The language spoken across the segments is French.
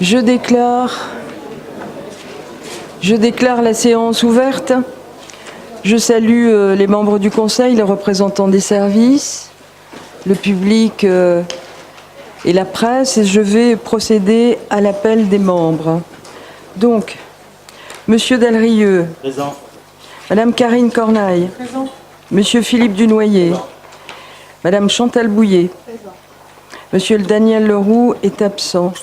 Je déclare la séance ouverte. Je salue les membres du Conseil, les représentants des services, le public et la presse, et je vais procéder à l'appel des membres. Donc, Monsieur Delrieux. Présent. Madame Karine Cornaille. Présent. Monsieur Philippe Dunoyer. Madame Chantal Bouillet. Présent. Monsieur Daniel Leroux est absent.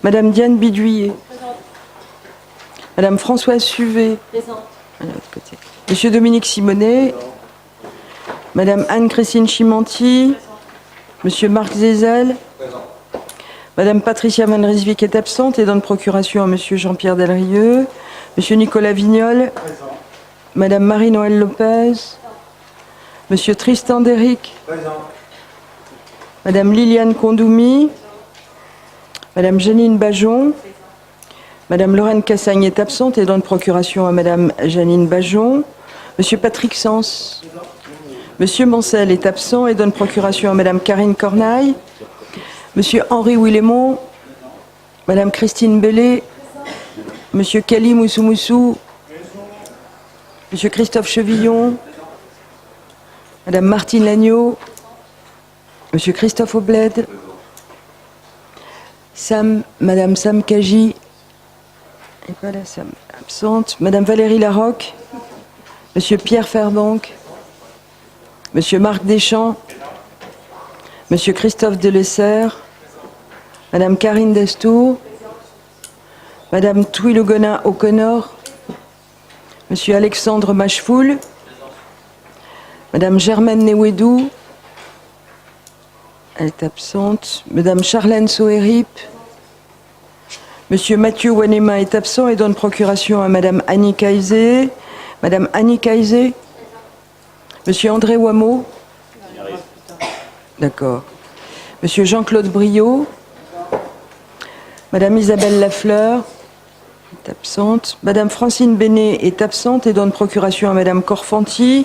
Madame Diane Biduyer. Présent. Madame Françoise Suvet. Présent. Monsieur Dominique Simonet. Madame Anne-Christine Chimenti. Monsieur Marc Zézel. Madame Patricia Van Rijswijk est absente et donne procuration à Monsieur Jean-Pierre Delrieux. Monsieur Nicolas Vignol. Madame Marie-Noëlle Lopez. Monsieur Tristan Déric. Madame Liliane Kondoumi. Madame Janine Bajon. Madame Lorraine Cassagne est absente et donne procuration à Madame Janine Bajon. Monsieur Patrick Sens. Monsieur Mancel est absent et donne procuration à Madame Karine Cornaille. Monsieur Henri Willemont. Madame Christine Bellé. Monsieur Kali Moussou-Moussou. Monsieur Christophe Chevillon. Madame Martine Lagneau. Monsieur Christophe Aubled. Madame Sam Kaji. Et pas là, Sam, absente. Madame Valérie Larocque. Monsieur Pierre Ferbanque. Monsieur Marc Deschamps. Monsieur Christophe Delessert. Madame Karine Destour. Madame Twilogona O'Connor. Monsieur Alexandre Machefoul. Madame Germaine Newedou. Elle est absente. Madame Charlène Soerip. Monsieur Mathieu Wanema est absent et donne procuration à Madame Annie Kaizé. Madame Annie Kaizé. Monsieur André Wameau. D'accord. Monsieur Jean-Claude Briot. Madame Isabelle Lafleur est absente. Madame Francine Bénet est absente et donne procuration à Madame Corfanti.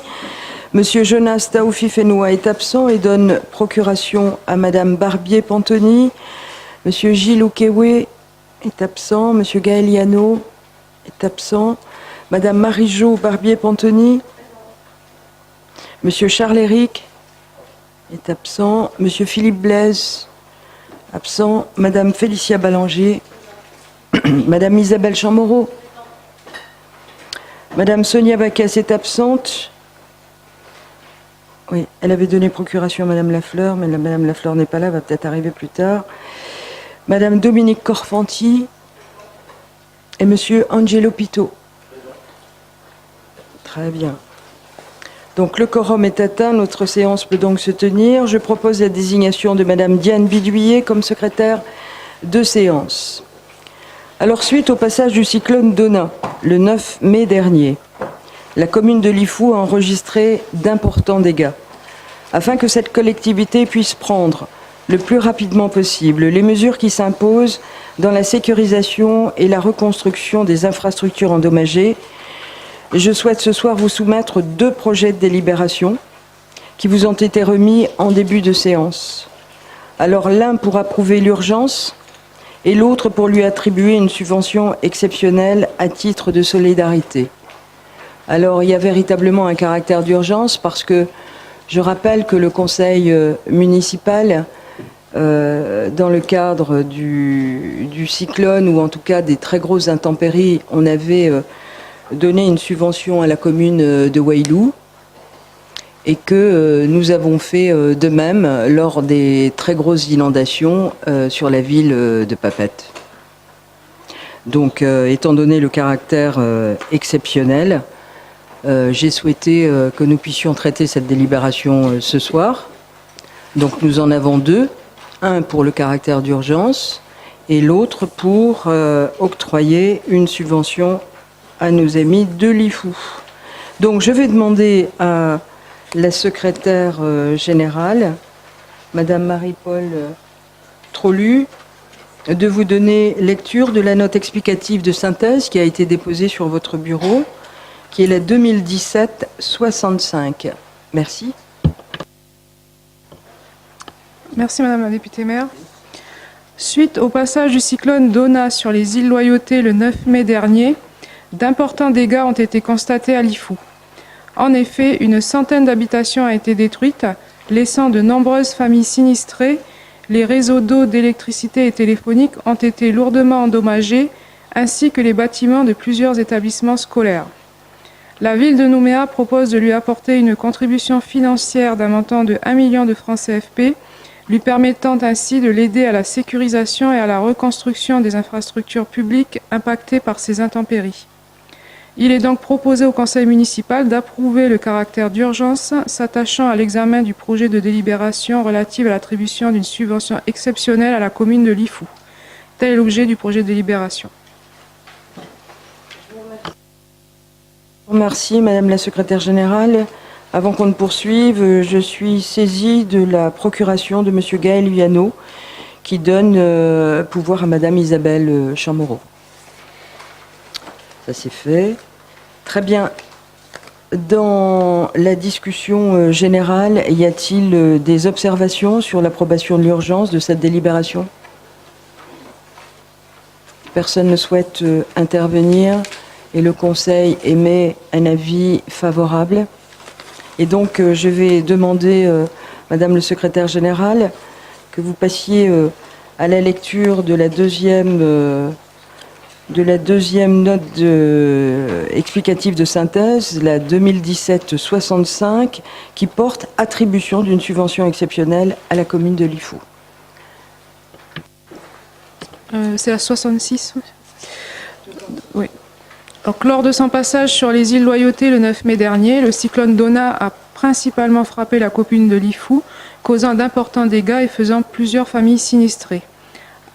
Monsieur Jonas Taoufi-Fenoua est absent et donne procuration à Madame Barbier-Pantoni. Monsieur Gilles Oukéoué est absent. Monsieur Gaël Yano est absent. Madame Marie-Jo Barbier-Pantoni. Monsieur Charles-Éric est absent. Monsieur Philippe Blaise, absent. Madame Félicia Ballanger. Madame Isabelle Chamorro. Madame Sonia Bacchès est absente. Oui, elle avait donné procuration à Madame Lafleur, mais Madame Lafleur n'est pas là, va peut-être arriver plus tard. Madame Dominique Corfanti et Monsieur Angelo Pito. Très bien. Donc le quorum est atteint, notre séance peut donc se tenir. Je propose la désignation de Madame Diane Biduyer comme secrétaire de séance. Alors, suite au passage du cyclone Donna, le 9 mai dernier, la commune de Lifou a enregistré d'importants dégâts. Afin que cette collectivité puisse prendre le plus rapidement possible les mesures qui s'imposent dans la sécurisation et la reconstruction des infrastructures endommagées, je souhaite ce soir vous soumettre 2 projets de délibération qui vous ont été remis en début de séance. Alors l'un pour approuver l'urgence et l'autre pour lui attribuer une subvention exceptionnelle à titre de solidarité. Alors il y a véritablement un caractère d'urgence parce que je rappelle que le conseil municipal, dans le cadre du cyclone ou en tout cas des très grosses intempéries, on avait donné une subvention à la commune de Wailou et que nous avons fait de même lors des très grosses inondations sur la ville de Papeete. Donc, étant donné le caractère exceptionnel, j'ai souhaité que nous puissions traiter cette délibération ce soir. Donc nous en avons 2, un pour le caractère d'urgence et l'autre pour octroyer une subvention à nos amis de Lifou. Donc je vais demander à la secrétaire générale, Madame Marie-Paul Trolu, de vous donner lecture de la note explicative de synthèse qui a été déposée sur votre bureau, qui est la 2017-65. Merci. Merci Madame la députée maire. Suite au passage du cyclone Donna sur les îles Loyauté le 9 mai dernier, d'importants dégâts ont été constatés à Lifou. En effet, une centaine d'habitations a été détruite, laissant de nombreuses familles sinistrées. Les réseaux d'eau, d'électricité et téléphonique ont été lourdement endommagés, ainsi que les bâtiments de plusieurs établissements scolaires. La ville de Nouméa propose de lui apporter une contribution financière d'un montant de 1 million de francs CFP, lui permettant ainsi de l'aider à la sécurisation et à la reconstruction des infrastructures publiques impactées par ces intempéries. Il est donc proposé au conseil municipal d'approuver le caractère d'urgence s'attachant à l'examen du projet de délibération relative à l'attribution d'une subvention exceptionnelle à la commune de Lifou. Tel est l'objet du projet de délibération. Merci Madame la secrétaire générale. Avant qu'on ne poursuive, je suis saisie de la procuration de Monsieur Gaël Huyano qui donne pouvoir à Madame Isabelle Chamorro. Ça c'est fait. Très bien. Dans la discussion générale, y a-t-il des observations sur l'approbation de l'urgence de cette délibération? Personne ne souhaite intervenir et le Conseil émet un avis favorable. Et donc, je vais demander, Madame le secrétaire général, que vous passiez à la lecture de la deuxième note explicative de synthèse, la 2017-65, qui porte attribution d'une subvention exceptionnelle à la commune de Lifou. C'est la 66. Oui. Donc, lors de son passage sur les îles Loyauté le 9 mai dernier, le cyclone Donna a principalement frappé la commune de Lifou, causant d'importants dégâts et faisant plusieurs familles sinistrées.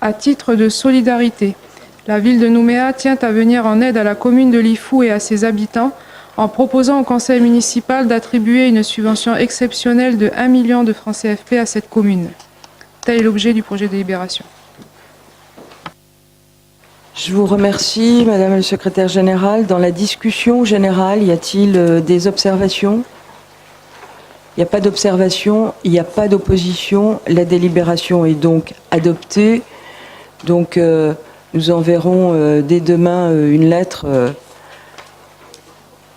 À titre de solidarité, la ville de Nouméa tient à venir en aide à la commune de Lifou et à ses habitants en proposant au conseil municipal d'attribuer une subvention exceptionnelle de 1 million de francs CFP à cette commune. Tel est l'objet du projet de délibération. Je vous remercie, Madame le secrétaire général. Dans la discussion générale, y a-t-il des observations? Il n'y a pas d'observation, il n'y a pas d'opposition. La délibération est donc adoptée. Donc, nous enverrons dès demain une lettre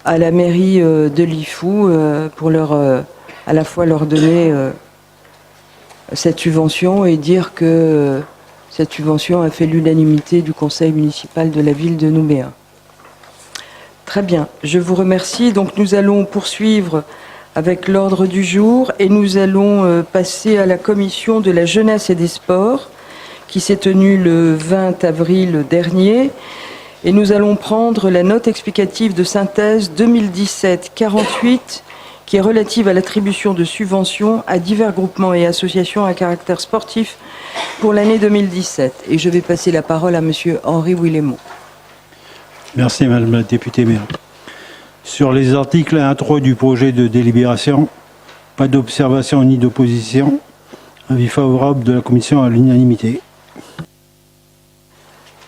à la mairie de Lifou pour à la fois leur donner cette subvention et dire que cette subvention a fait l'unanimité du conseil municipal de la ville de Nouméa. Très bien, je vous remercie. Donc nous allons poursuivre avec l'ordre du jour et nous allons passer à la commission de la jeunesse et des sports qui s'est tenue le 20 avril dernier. Et nous allons prendre la note explicative de synthèse 2017-48 qui est relative à l'attribution de subventions à divers groupements et associations à caractère sportif pour l'année 2017. Et je vais passer la parole à Monsieur Henri Willemot. Merci Madame la députée maire. Sur les articles 1 à 3 du projet de délibération, pas d'observation ni d'opposition. Avis favorable de la commission à l'unanimité.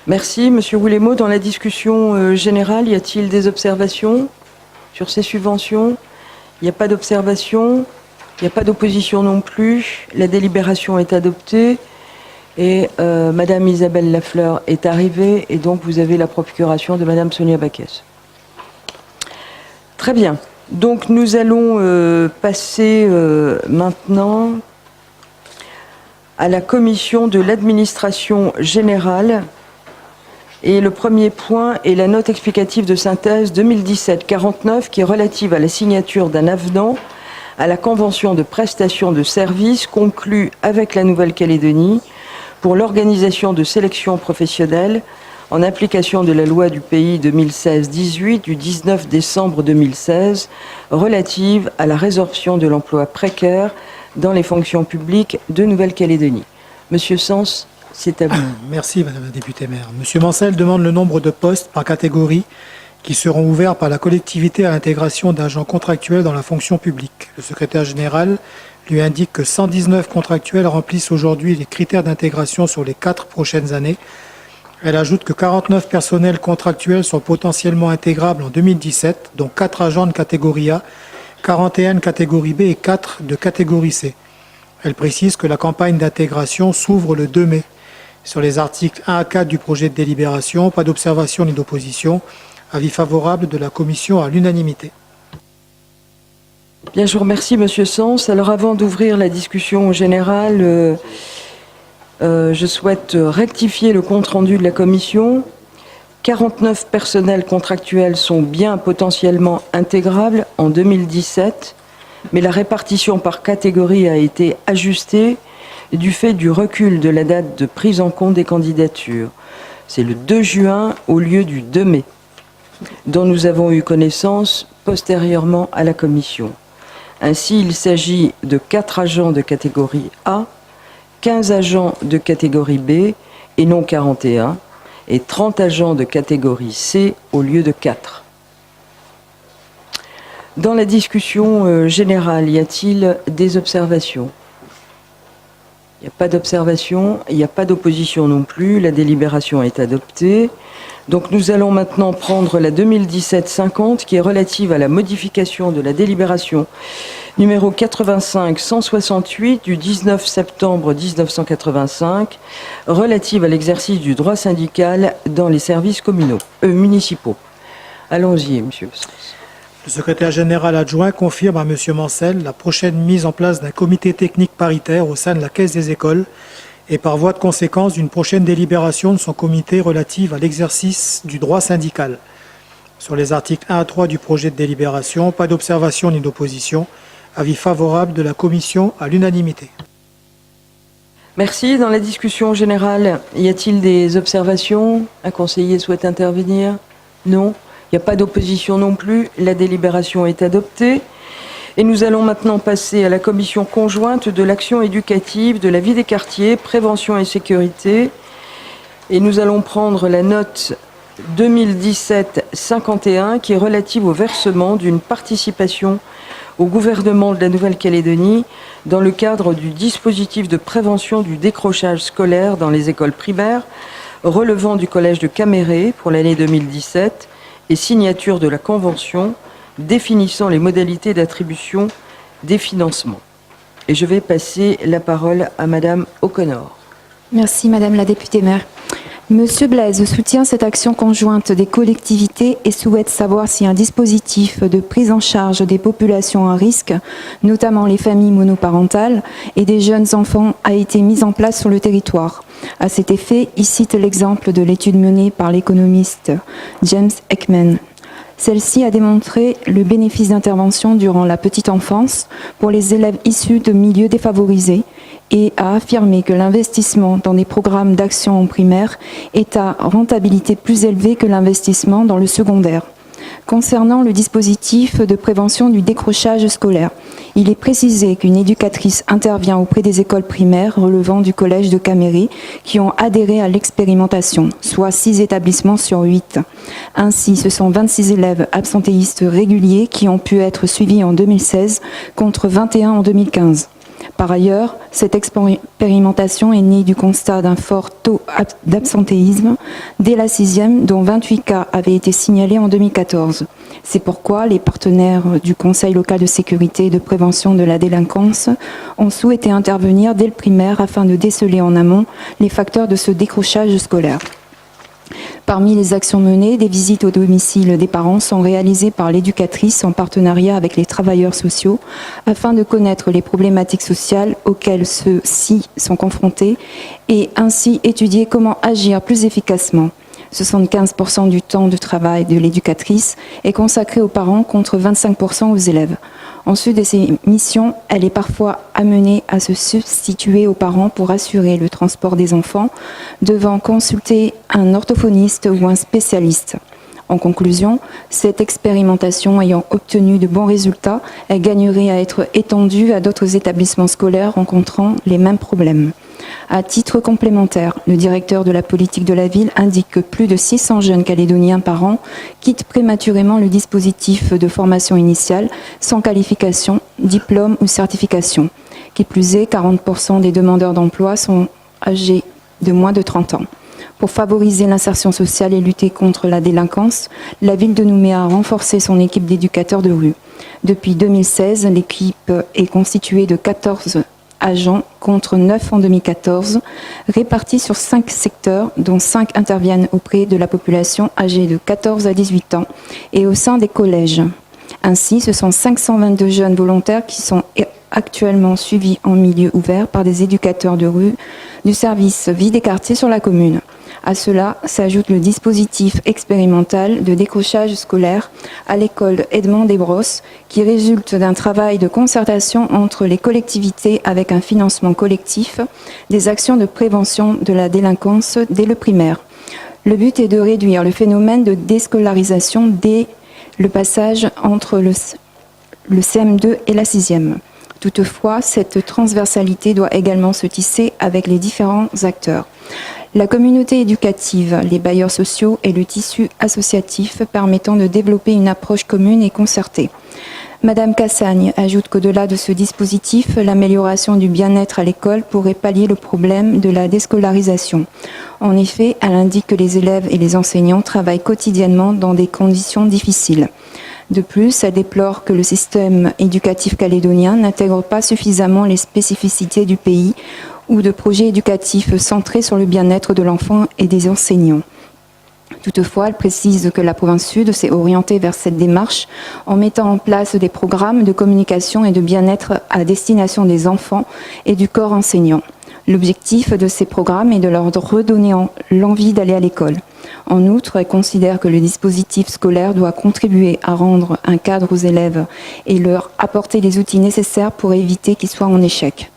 Merci Monsieur Willemot. Dans la discussion générale, y a-t-il des observations sur ces subventions? Il n'y a pas d'observation, il n'y a pas d'opposition non plus. La délibération est adoptée et Madame Isabelle Lafleur est arrivée et donc vous avez la procuration de Madame Sonia Baquès. Très bien. Donc nous allons passer maintenant à la commission de l'administration générale. Et le premier point est la note explicative de synthèse 2017-49 qui est relative à la signature d'un avenant à la convention de prestation de services conclue avec la Nouvelle-Calédonie pour l'organisation de sélections professionnelles en application de la loi du pays 2016-18 du 19 décembre 2016 relative à la résorption de l'emploi précaire dans les fonctions publiques de Nouvelle-Calédonie. Monsieur Sens, c'est à vous. Merci Madame la députée maire. Monsieur Mancel demande le nombre de postes par catégorie qui seront ouverts par la collectivité à l'intégration d'agents contractuels dans la fonction publique. Le secrétaire général lui indique que 119 contractuels remplissent aujourd'hui les critères d'intégration sur les 4 prochaines années. Elle ajoute que 49 personnels contractuels sont potentiellement intégrables en 2017, dont 4 agents de catégorie A, 41 de catégorie B et 4 de catégorie C. Elle précise que la campagne d'intégration s'ouvre le 2 mai. Sur les articles 1 à 4 du projet de délibération, pas d'observation ni d'opposition. Avis favorable de la commission à l'unanimité. Bien, je vous remercie, Monsieur Sens. Alors, avant d'ouvrir la discussion générale, je souhaite rectifier le compte-rendu de la commission. 49 personnels contractuels sont bien potentiellement intégrables en 2017, mais la répartition par catégorie a été ajustée du fait du recul de la date de prise en compte des candidatures. C'est le 2 juin au lieu du 2 mai, dont nous avons eu connaissance postérieurement à la commission. Ainsi, il s'agit de 4 agents de catégorie A, 15 agents de catégorie B et non 41, et 30 agents de catégorie C au lieu de 4. Dans la discussion générale, y a-t-il des observations ? Il n'y a pas d'observation, il n'y a pas d'opposition non plus, la délibération est adoptée. Donc nous allons maintenant prendre la 2017-50 qui est relative à la modification de la délibération numéro 85-168 du 19 septembre 1985 relative à l'exercice du droit syndical dans les services municipaux. Allons-y, monsieur. Le secrétaire général adjoint confirme à M. Mancel la prochaine mise en place d'un comité technique paritaire au sein de la Caisse des écoles et par voie de conséquence d'une prochaine délibération de son comité relative à l'exercice du droit syndical. Sur les articles 1 à 3 du projet de délibération, pas d'observation ni d'opposition. Avis favorable de la commission à l'unanimité. Merci. Dans la discussion générale, y a-t-il des observations ? Un conseiller souhaite intervenir ? Non. Il n'y a pas d'opposition non plus. La délibération est adoptée. Et nous allons maintenant passer à la commission conjointe de l'action éducative, de la vie des quartiers, prévention et sécurité. Et nous allons prendre la note 2017-51 qui est relative au versement d'une participation au gouvernement de la Nouvelle-Calédonie dans le cadre du dispositif de prévention du décrochage scolaire dans les écoles primaires relevant du collège de Caméré pour l'année 2017 et signature de la convention définissant les modalités d'attribution des financements. Et je vais passer la parole à Madame O'Connor. Merci Madame la députée maire. Monsieur Blaise soutient cette action conjointe des collectivités et souhaite savoir si un dispositif de prise en charge des populations à risque, notamment les familles monoparentales et des jeunes enfants, a été mis en place sur le territoire. À cet effet, il cite l'exemple de l'étude menée par l'économiste James Heckman. Celle-ci a démontré le bénéfice d'intervention durant la petite enfance pour les élèves issus de milieux défavorisés et a affirmé que l'investissement dans des programmes d'action en primaire est à rentabilité plus élevée que l'investissement dans le secondaire. Concernant le dispositif de prévention du décrochage scolaire, il est précisé qu'une éducatrice intervient auprès des écoles primaires relevant du collège de Caméré qui ont adhéré à l'expérimentation, soit 6 établissements sur 8. Ainsi, ce sont 26 élèves absentéistes réguliers qui ont pu être suivis en 2016 contre 21 en 2015. Par ailleurs, cette expérimentation est née du constat d'un fort taux d'absentéisme dès la 6e, dont 28 cas avaient été signalés en 2014. C'est pourquoi les partenaires du Conseil local de sécurité et de prévention de la délinquance ont souhaité intervenir dès le primaire afin de déceler en amont les facteurs de ce décrochage scolaire. Parmi les actions menées, des visites au domicile des parents sont réalisées par l'éducatrice en partenariat avec les travailleurs sociaux afin de connaître les problématiques sociales auxquelles ceux-ci sont confrontés et ainsi étudier comment agir plus efficacement. 75% du temps de travail de l'éducatrice est consacré aux parents contre 25% aux élèves. Ensuite de ces missions, elle est parfois amenée à se substituer aux parents pour assurer le transport des enfants, devant consulter un orthophoniste ou un spécialiste. En conclusion, cette expérimentation ayant obtenu de bons résultats, elle gagnerait à être étendue à d'autres établissements scolaires rencontrant les mêmes problèmes. À titre complémentaire, le directeur de la politique de la ville indique que plus de 600 jeunes calédoniens par an quittent prématurément le dispositif de formation initiale sans qualification, diplôme ou certification. Qui plus est, 40% des demandeurs d'emploi sont âgés de moins de 30 ans. Pour favoriser l'insertion sociale et lutter contre la délinquance, la ville de Nouméa a renforcé son équipe d'éducateurs de rue. Depuis 2016, l'équipe est constituée de 14 agents contre 9 en 2014, répartis sur 5 secteurs, dont 5 interviennent auprès de la population âgée de 14 à 18 ans et au sein des collèges. Ainsi, ce sont 522 jeunes volontaires qui sont actuellement suivis en milieu ouvert par des éducateurs de rue du service vie des quartiers sur la commune. À cela s'ajoute le dispositif expérimental de décrochage scolaire à l'école Edmond Desbrosses, qui résulte d'un travail de concertation entre les collectivités avec un financement collectif des actions de prévention de la délinquance dès le primaire. Le but est de réduire le phénomène de déscolarisation dès le passage entre le CM2 et la 6e. Toutefois, cette transversalité doit également se tisser avec les différents acteurs. La communauté éducative, les bailleurs sociaux et le tissu associatif permettant de développer une approche commune et concertée. Madame Cassagne ajoute qu'au-delà de ce dispositif, l'amélioration du bien-être à l'école pourrait pallier le problème de la déscolarisation. En effet, elle indique que les élèves et les enseignants travaillent quotidiennement dans des conditions difficiles. De plus, elle déplore que le système éducatif calédonien n'intègre pas suffisamment les spécificités du pays ou de projets éducatifs centrés sur le bien-être de l'enfant et des enseignants. Toutefois, elle précise que la province Sud s'est orientée vers cette démarche en mettant en place des programmes de communication et de bien-être à destination des enfants et du corps enseignant. L'objectif de ces programmes est de leur redonner l'envie d'aller à l'école. En outre, elle considère que le dispositif scolaire doit contribuer à rendre un cadre aux élèves et leur apporter les outils nécessaires pour éviter qu'ils soient en échec.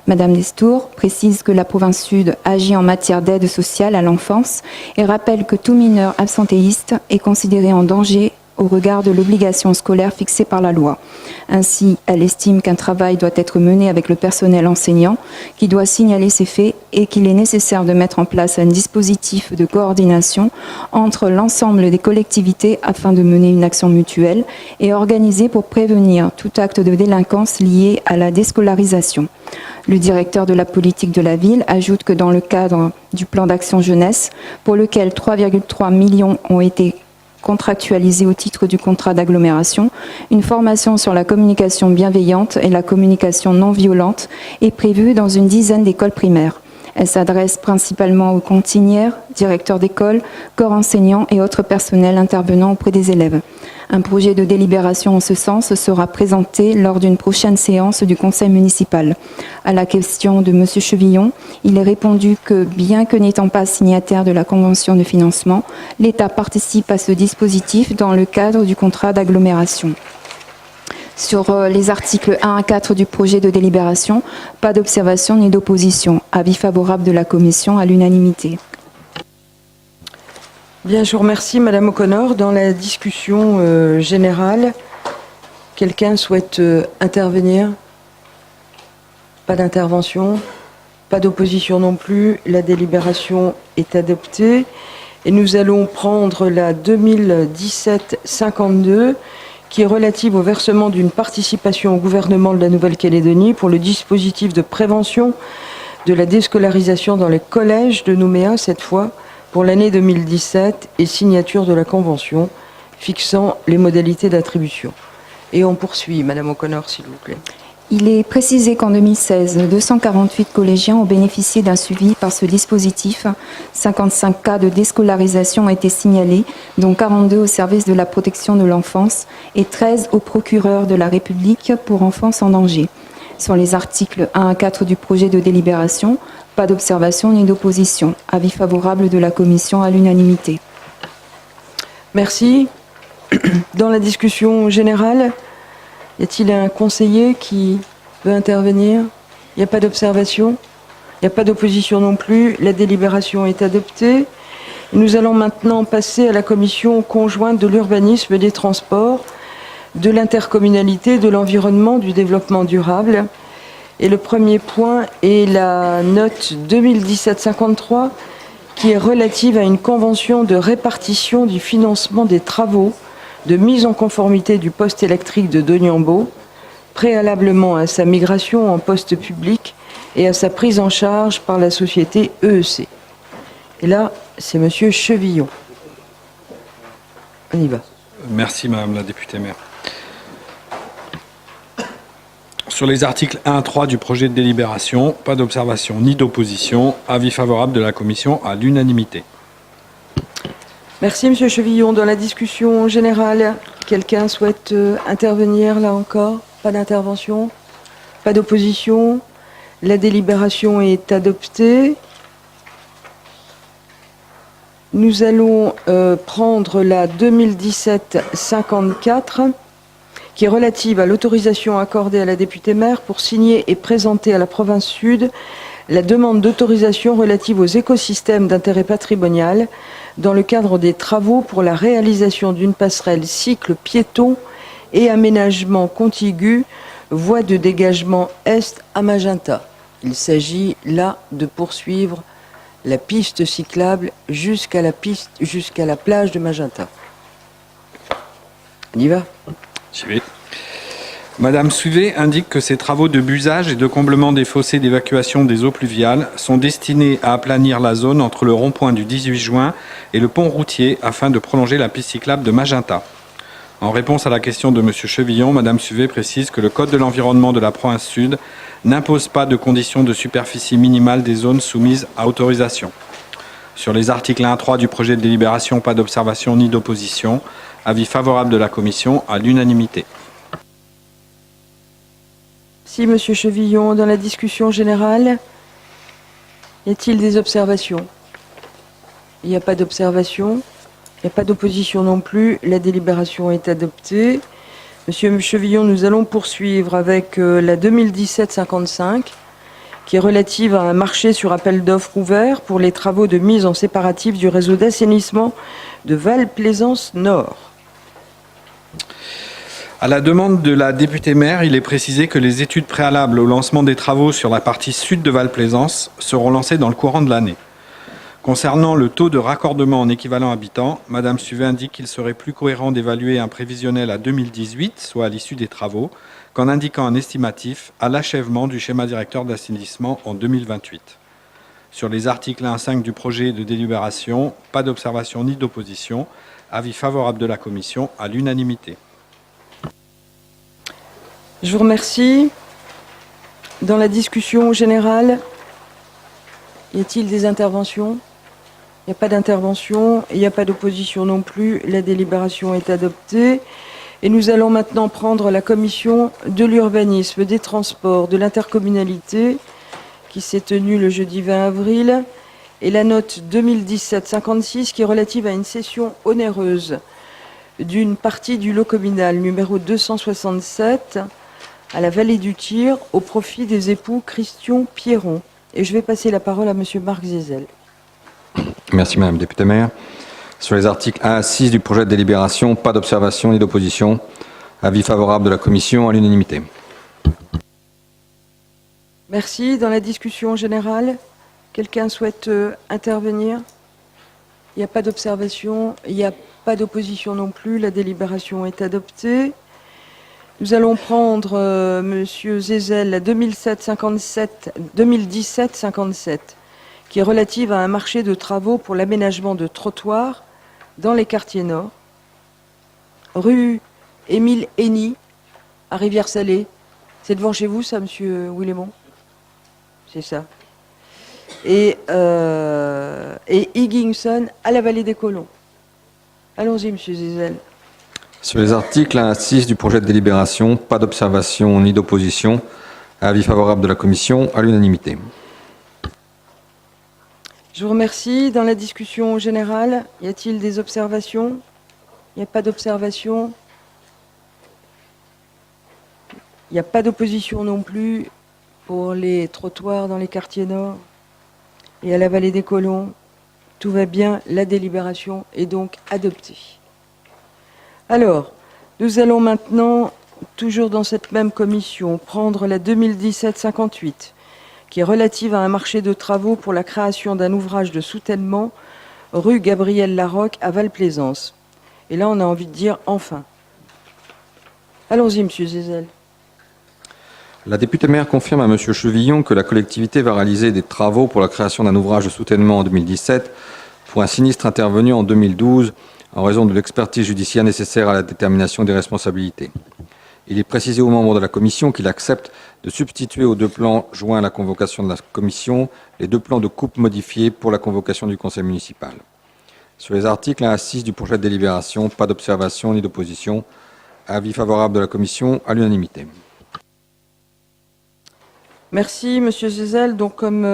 Madame Destour précise que la province Sud agit en matière d'aide sociale à l'enfance et rappelle que tout mineur absentéiste est considéré en danger au regard de l'obligation scolaire fixée par la loi. Ainsi, elle estime qu'un travail doit être mené avec le personnel enseignant qui doit signaler ces faits et qu'il est nécessaire de mettre en place un dispositif de coordination entre l'ensemble des collectivités afin de mener une action mutuelle et organisée pour prévenir tout acte de délinquance lié à la déscolarisation. Le directeur de la politique de la ville ajoute que dans le cadre du plan d'action jeunesse, pour lequel 3,3 millions ont été contractualisés au titre du contrat d'agglomération, une formation sur la communication bienveillante et la communication non violente est prévue dans une dizaine d'écoles primaires. Elle s'adresse principalement aux cantinières, directeurs d'école, corps enseignants et autres personnels intervenant auprès des élèves. Un projet de délibération en ce sens sera présenté lors d'une prochaine séance du conseil municipal. À la question de M. Chevillon, il est répondu que, bien que n'étant pas signataire de la convention de financement, l'État participe à ce dispositif dans le cadre du contrat d'agglomération. Sur les articles 1 à 4 du projet de délibération, pas d'observation ni d'opposition. Avis favorable de la commission à l'unanimité. Bien, je vous remercie, Madame O'Connor. Dans la discussion générale, quelqu'un souhaite intervenir? Pas d'intervention, pas d'opposition non plus. La délibération est adoptée. Et nous allons prendre la 2017-52, qui est relative au versement d'une participation au gouvernement de la Nouvelle-Calédonie pour le dispositif de prévention de la déscolarisation dans les collèges de Nouméa, cette fois, pour l'année 2017 et signature de la convention fixant les modalités d'attribution. Et on poursuit, Madame O'Connor, s'il vous plaît. Il est précisé qu'en 2016, 248 collégiens ont bénéficié d'un suivi par ce dispositif. 55 cas de déscolarisation ont été signalés, dont 42 au service de la protection de l'enfance et 13 au procureur de la République pour enfance en danger. Sur les articles 1 à 4 du projet de délibération, pas d'observation ni d'opposition. Avis favorable de la commission à l'unanimité. Merci. Dans la discussion générale, y a-t-il un conseiller qui veut intervenir? Il n'y a pas d'observation? Il n'y a pas d'opposition non plus. La délibération est adoptée. Nous allons maintenant passer à la commission conjointe de l'urbanisme, des transports, de l'intercommunalité, de l'environnement, du développement durable. Et le premier point est la note 2017-53 qui est relative à une convention de répartition du financement des travaux de mise en conformité du poste électrique de Doniambo, préalablement à sa migration en poste public et à sa prise en charge par la société EEC. Et là, c'est Monsieur Chevillon. On y va. Merci Madame la députée maire. Sur les articles 1 à 3 du projet de délibération, pas d'observation ni d'opposition. Avis favorable de la commission à l'unanimité. Merci, Monsieur Chevillon. Dans la discussion générale, quelqu'un souhaite intervenir là encore? Pas d'intervention? Pas d'opposition? La délibération est adoptée. Nous allons prendre la 2017-54, qui est relative à l'autorisation accordée à la députée maire pour signer et présenter à la province Sud la demande d'autorisation relative aux écosystèmes d'intérêt patrimonial dans le cadre des travaux pour la réalisation d'une passerelle cycle piéton et aménagement contigu, voie de dégagement est à Magenta. Il s'agit là de poursuivre la piste cyclable jusqu'à la plage de Magenta. On y va? J'y vais. Madame Suvet indique que ces travaux de busage et de comblement des fossés d'évacuation des eaux pluviales sont destinés à aplanir la zone entre le rond-point du 18 juin et le pont routier afin de prolonger la piste cyclable de Magenta. En réponse à la question de M. Chevillon, Madame Suvet précise que le Code de l'environnement de la province Sud n'impose pas de conditions de superficie minimale des zones soumises à autorisation. Sur les articles 1 à 3 du projet de délibération, pas d'observation ni d'opposition. Avis favorable de la commission à l'unanimité. Merci, Monsieur Chevillon. Dans la discussion générale, y a-t-il des observations? Il n'y a pas d'observation. Il n'y a pas d'opposition non plus. La délibération est adoptée. Monsieur Chevillon, nous allons poursuivre avec la 2017-55, qui est relative à un marché sur appel d'offres ouvert pour les travaux de mise en séparatif du réseau d'assainissement de Val-Plaisance Nord. À la demande de la députée maire, il est précisé que les études préalables au lancement des travaux sur la partie sud de Val-Plaisance seront lancées dans le courant de l'année. Concernant le taux de raccordement en équivalent habitant, Madame Suvet indique qu'il serait plus cohérent d'évaluer un prévisionnel à 2018, soit à l'issue des travaux, qu'en indiquant un estimatif à l'achèvement du schéma directeur d'assainissement en 2028. Sur les articles 1 à 5 du projet de délibération, pas d'observation ni d'opposition. Avis favorable de la commission à l'unanimité. Je vous remercie. Dans la discussion générale, y a-t-il des interventions? Il n'y a pas d'intervention, il n'y a pas d'opposition non plus. La délibération est adoptée. Et nous allons maintenant prendre la commission de l'urbanisme, des transports, de l'intercommunalité, qui s'est tenue le jeudi 20 avril, et la note 2017-56, qui est relative à une cession onéreuse d'une partie du lot communal numéro 267 à la vallée du Tir au profit des époux Christian Pierron. Et je vais passer la parole à monsieur Marc Zézel. Merci Madame la députée maire. Sur les articles 1 à 6 du projet de délibération, pas d'observation ni d'opposition. Avis favorable de la commission à l'unanimité. Merci. Dans la discussion générale, quelqu'un souhaite intervenir? Il n'y a pas d'observation, il n'y a pas d'opposition non plus. La délibération est adoptée. Nous allons prendre monsieur Zézel, la 2017-57, qui est relative à un marché de travaux pour l'aménagement de trottoirs dans les quartiers nord. Rue Émile Henny, à Rivière-Salée. C'est devant chez vous, ça, monsieur Willemont? C'est ça. Et Higginson, à la vallée des Colons. Allons-y, monsieur Zézel. Sur les articles 1 à 6 du projet de délibération, pas d'observation ni d'opposition. Avis favorable de la commission à l'unanimité. Je vous remercie. Dans la discussion générale, y a-t-il des observations? Il n'y a pas d'observation. Il n'y a pas d'opposition non plus pour les trottoirs dans les quartiers nord et à la vallée des Colons. Tout va bien. La délibération est donc adoptée. Alors, nous allons maintenant, toujours dans cette même commission, prendre la 2017-58, qui est relative à un marché de travaux pour la création d'un ouvrage de soutènement rue Gabriel Larocque à Val-Plaisance. Et là, on a envie de dire enfin. Allons-y, monsieur Zézel. La députée maire confirme à M. Chevillon que la collectivité va réaliser des travaux pour la création d'un ouvrage de soutènement en 2017 pour un sinistre intervenu en 2012 en raison de l'expertise judiciaire nécessaire à la détermination des responsabilités. Il est précisé aux membres de la commission qu'il accepte de substituer aux 2 plans joints à la convocation de la commission les 2 plans de coupe modifiés pour la convocation du conseil municipal. Sur les articles 1 à 6 du projet de délibération, pas d'observation ni d'opposition. Avis favorable de la commission à l'unanimité. Merci, Monsieur Zézel. Donc, comme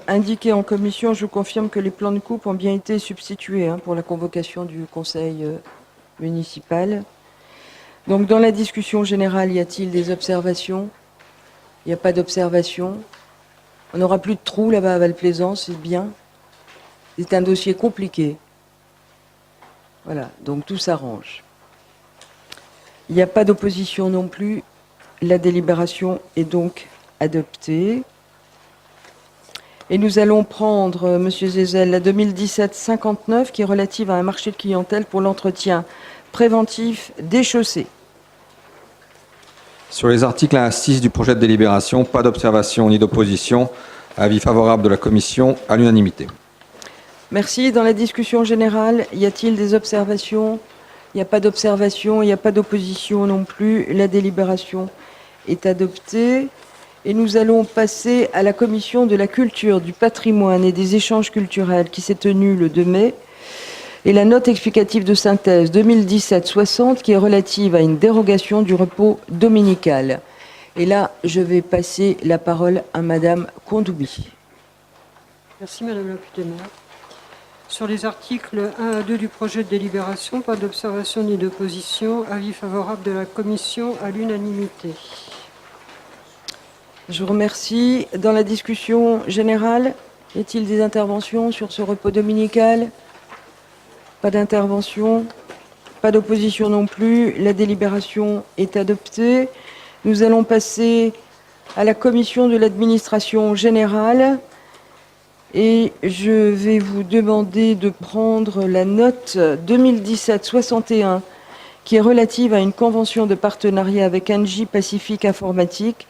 indiqué en commission, je vous confirme que les plans de coupe ont bien été substitués pour la convocation du conseil municipal. Donc, dans la discussion générale, y a-t-il des observations? Il n'y a pas d'observation. On n'aura plus de trous là-bas à Val-Plaisance, c'est bien. C'est un dossier compliqué. Voilà, donc tout s'arrange. Il n'y a pas d'opposition non plus. La délibération est donc adoptée. Et nous allons prendre, Monsieur Zézel, la 2017-59 qui est relative à un marché de clientèle pour l'entretien préventif des chaussées. Sur les articles 1 à 6 du projet de délibération, pas d'observation ni d'opposition. Avis favorable de la commission à l'unanimité. Merci. Dans la discussion générale, y a-t-il des observations? Il n'y a pas d'observation, il n'y a pas d'opposition non plus. La délibération est adoptée. Et nous allons passer à la commission de la culture, du patrimoine et des échanges culturels qui s'est tenue le 2 mai. Et la note explicative de synthèse 2017-60 qui est relative à une dérogation du repos dominical. Et là, je vais passer la parole à Madame Condoubi. Merci Madame la députée-maire. Sur les articles 1 à 2 du projet de délibération, pas d'observation ni d'opposition. Avis favorable de la commission à l'unanimité. Je vous remercie. Dans la discussion générale, y a-t-il des interventions sur ce repos dominical? Pas d'intervention, pas d'opposition non plus. La délibération est adoptée. Nous allons passer à la commission de l'administration générale. Et je vais vous demander de prendre la note 2017-61 qui est relative à une convention de partenariat avec Engie Pacific Informatique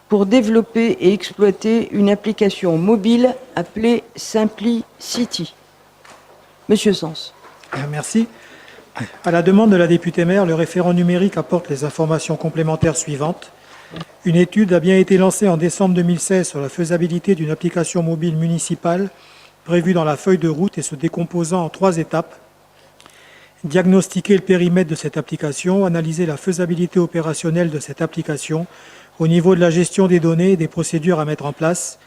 pour développer et exploiter une application mobile appelée Simplicity. Monsieur Sens. Merci. À la demande de la députée maire, le référent numérique apporte les informations complémentaires suivantes. Une étude a bien été lancée en décembre 2016 sur la faisabilité d'une application mobile municipale prévue dans la feuille de route et se décomposant en 3 étapes. Diagnostiquer le périmètre de cette application, analyser la faisabilité opérationnelle de cette application au niveau de la gestion des données et des procédures à mettre en place,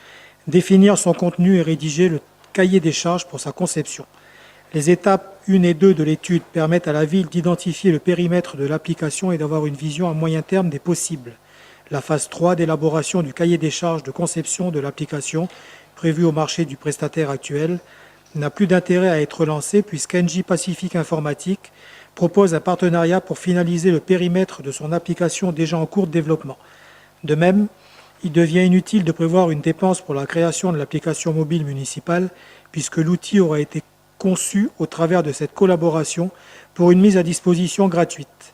définir son contenu et rédiger le cahier des charges pour sa conception. Les étapes 1 et 2 de l'étude permettent à la ville d'identifier le périmètre de l'application et d'avoir une vision à moyen terme des possibles. La phase 3 d'élaboration du cahier des charges de conception de l'application, prévue au marché du prestataire actuel, n'a plus d'intérêt à être lancée puisqu'Engie Pacific Informatique propose un partenariat pour finaliser le périmètre de son application déjà en cours de développement. De même, il devient inutile de prévoir une dépense pour la création de l'application mobile municipale puisque l'outil aura été conçu au travers de cette collaboration pour une mise à disposition gratuite.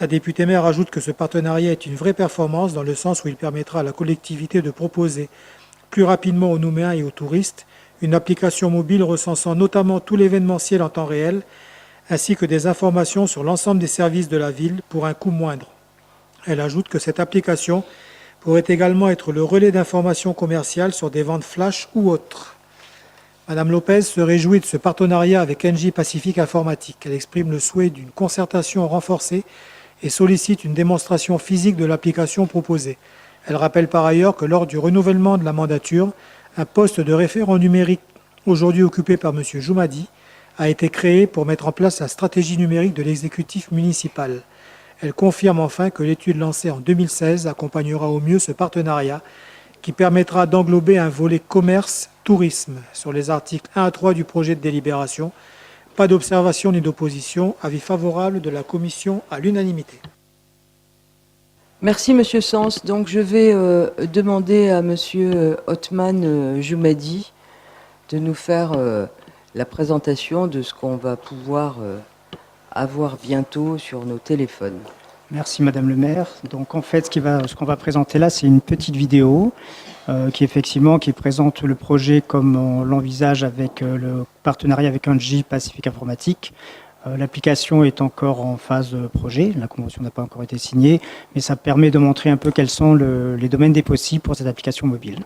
La députée maire ajoute que ce partenariat est une vraie performance dans le sens où il permettra à la collectivité de proposer plus rapidement aux Nouméens et aux touristes une application mobile recensant notamment tout l'événementiel en temps réel ainsi que des informations sur l'ensemble des services de la ville pour un coût moindre. Elle ajoute que cette application pourrait également être le relais d'informations commerciales sur des ventes flash ou autres. Madame Lopez se réjouit de ce partenariat avec Engie Pacific Informatique. Elle exprime le souhait d'une concertation renforcée et sollicite une démonstration physique de l'application proposée. Elle rappelle par ailleurs que lors du renouvellement de la mandature, un poste de référent numérique, aujourd'hui occupé par M. Joumadi, a été créé pour mettre en place la stratégie numérique de l'exécutif municipal. Elle confirme enfin que l'étude lancée en 2016 accompagnera au mieux ce partenariat qui permettra d'englober un volet commerce-tourisme sur les articles 1 à 3 du projet de délibération. Pas d'observation ni d'opposition. Avis favorable de la commission à l'unanimité. Merci, Monsieur Sens. Donc, je vais demander à Monsieur Othman Joumadi de nous faire la présentation de ce qu'on va pouvoir avoir bientôt sur nos téléphones. Merci Madame le maire. Donc en fait, ce qu'on va présenter là, c'est une petite vidéo qui présente le projet comme on l'envisage avec le partenariat avec Engie Pacific Informatique. L'application est encore en phase projet, la convention n'a pas encore été signée, mais ça permet de montrer un peu quels sont les domaines des possibles pour cette application mobile.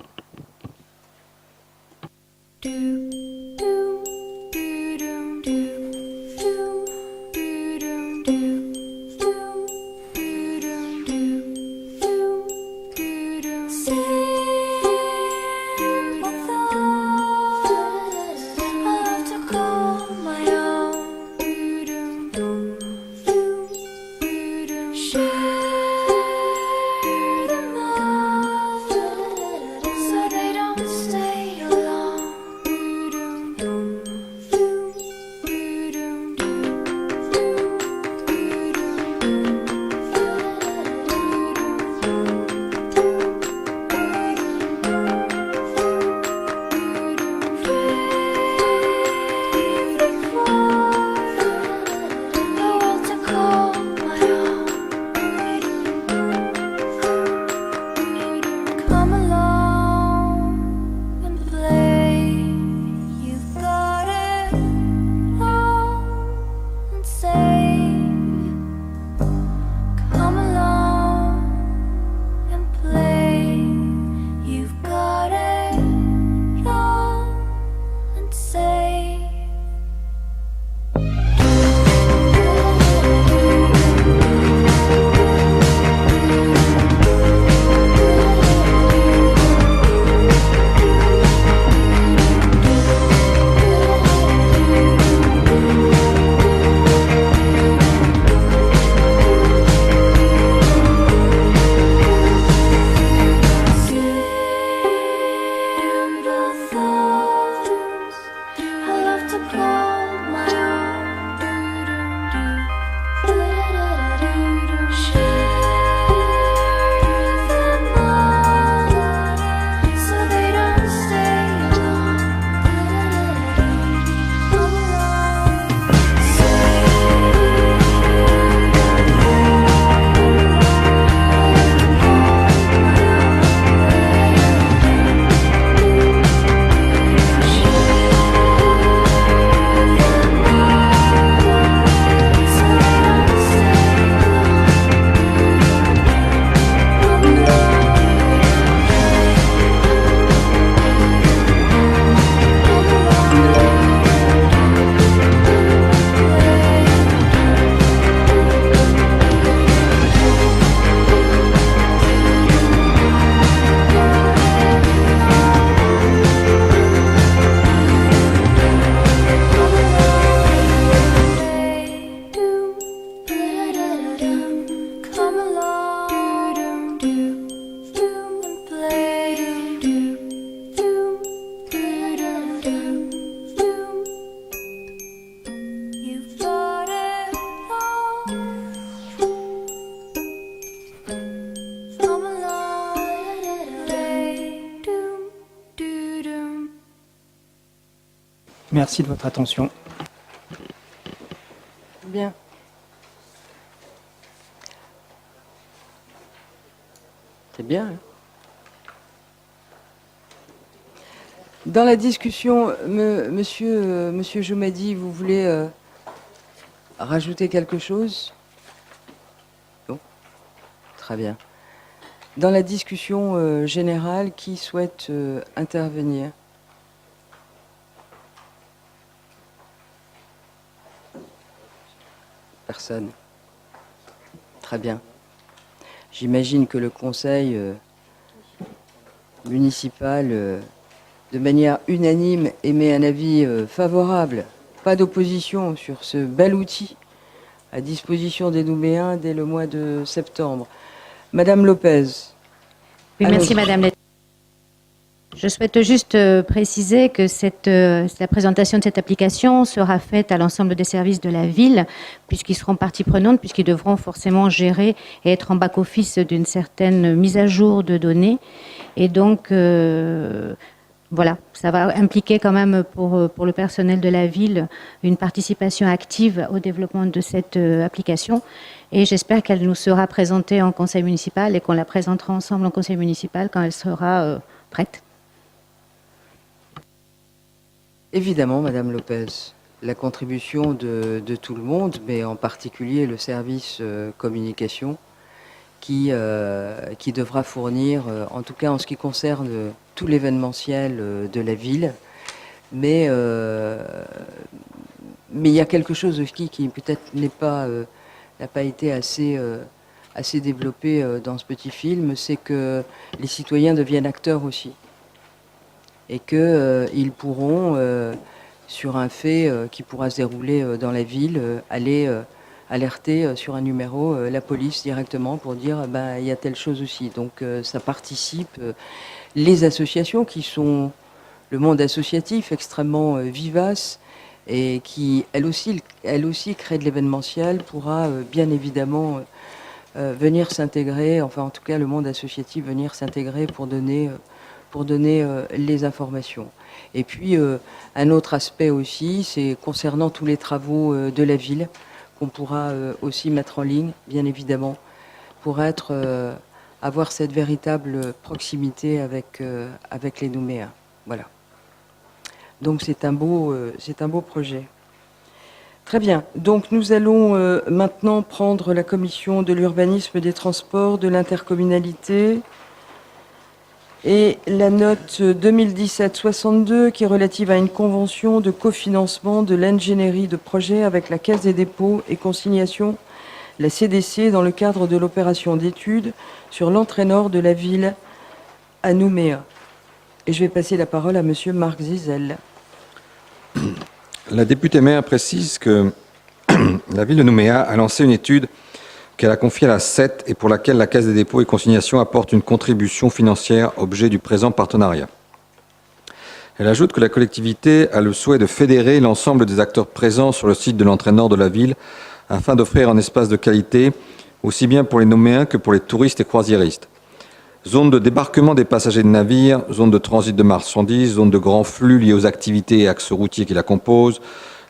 Merci de votre attention. Bien. C'est bien. Hein. Dans la discussion, monsieur Joumadi, vous voulez rajouter quelque chose? Non. Très bien. Dans la discussion générale, qui souhaite intervenir? Personne. Très bien. J'imagine que le conseil municipal, de manière unanime, émet un avis favorable. Pas d'opposition sur ce bel outil à disposition des Nouméens dès le mois de septembre. Madame Lopez. Oui, merci Madame la... Je souhaite juste préciser que la présentation de cette application sera faite à l'ensemble des services de la ville, puisqu'ils seront partie prenante, puisqu'ils devront forcément gérer et être en back-office d'une certaine mise à jour de données. Et donc, voilà, ça va impliquer quand même pour le personnel de la ville une participation active au développement de cette application. Et j'espère qu'elle nous sera présentée en conseil municipal et qu'on la présentera ensemble en conseil municipal quand elle sera prête. Évidemment, Madame Lopez. la contribution de tout le monde, mais en particulier le service communication, qui devra fournir, en tout cas en ce qui concerne tout l'événementiel de la ville. Mais il y a quelque chose aussi qui peut-être n'a pas été assez développé dans ce petit film, c'est que les citoyens deviennent acteurs aussi. Et qu'ils pourront, sur un fait qui pourra se dérouler dans la ville, aller alerter sur un numéro la police directement pour dire il y a telle chose aussi. Donc ça participe. Les associations qui sont le monde associatif extrêmement vivace et qui, elle aussi crée de l'événementiel, pourra bien évidemment venir s'intégrer, enfin en tout cas le monde associatif venir s'intégrer pour donner les informations. Et puis un autre aspect aussi, c'est concernant tous les travaux de la ville qu'on pourra aussi mettre en ligne, bien évidemment, pour avoir cette véritable proximité avec les Nouméas. Voilà. Donc c'est un beau projet. Très bien. Donc nous allons maintenant prendre la commission de l'urbanisme, des transports, de l'intercommunalité et la note 2017-62 qui est relative à une convention de cofinancement de l'ingénierie de projet avec la Caisse des dépôts et consignations, la CDC, dans le cadre de l'opération d'études sur l'entrée nord de la ville à Nouméa. Et je vais passer la parole à monsieur Marc Zizel. La députée maire précise que la ville de Nouméa a lancé une étude qu'elle a confiée à la CET et pour laquelle la Caisse des dépôts et consignations apporte une contribution financière objet du présent partenariat. Elle ajoute que la collectivité a le souhait de fédérer l'ensemble des acteurs présents sur le site de l'entrée nord de la ville afin d'offrir un espace de qualité aussi bien pour les Nouméens que pour les touristes et croisiéristes. Zone de débarquement des passagers de navires, zone de transit de marchandises, zone de grands flux liés aux activités et axes routiers qui la composent,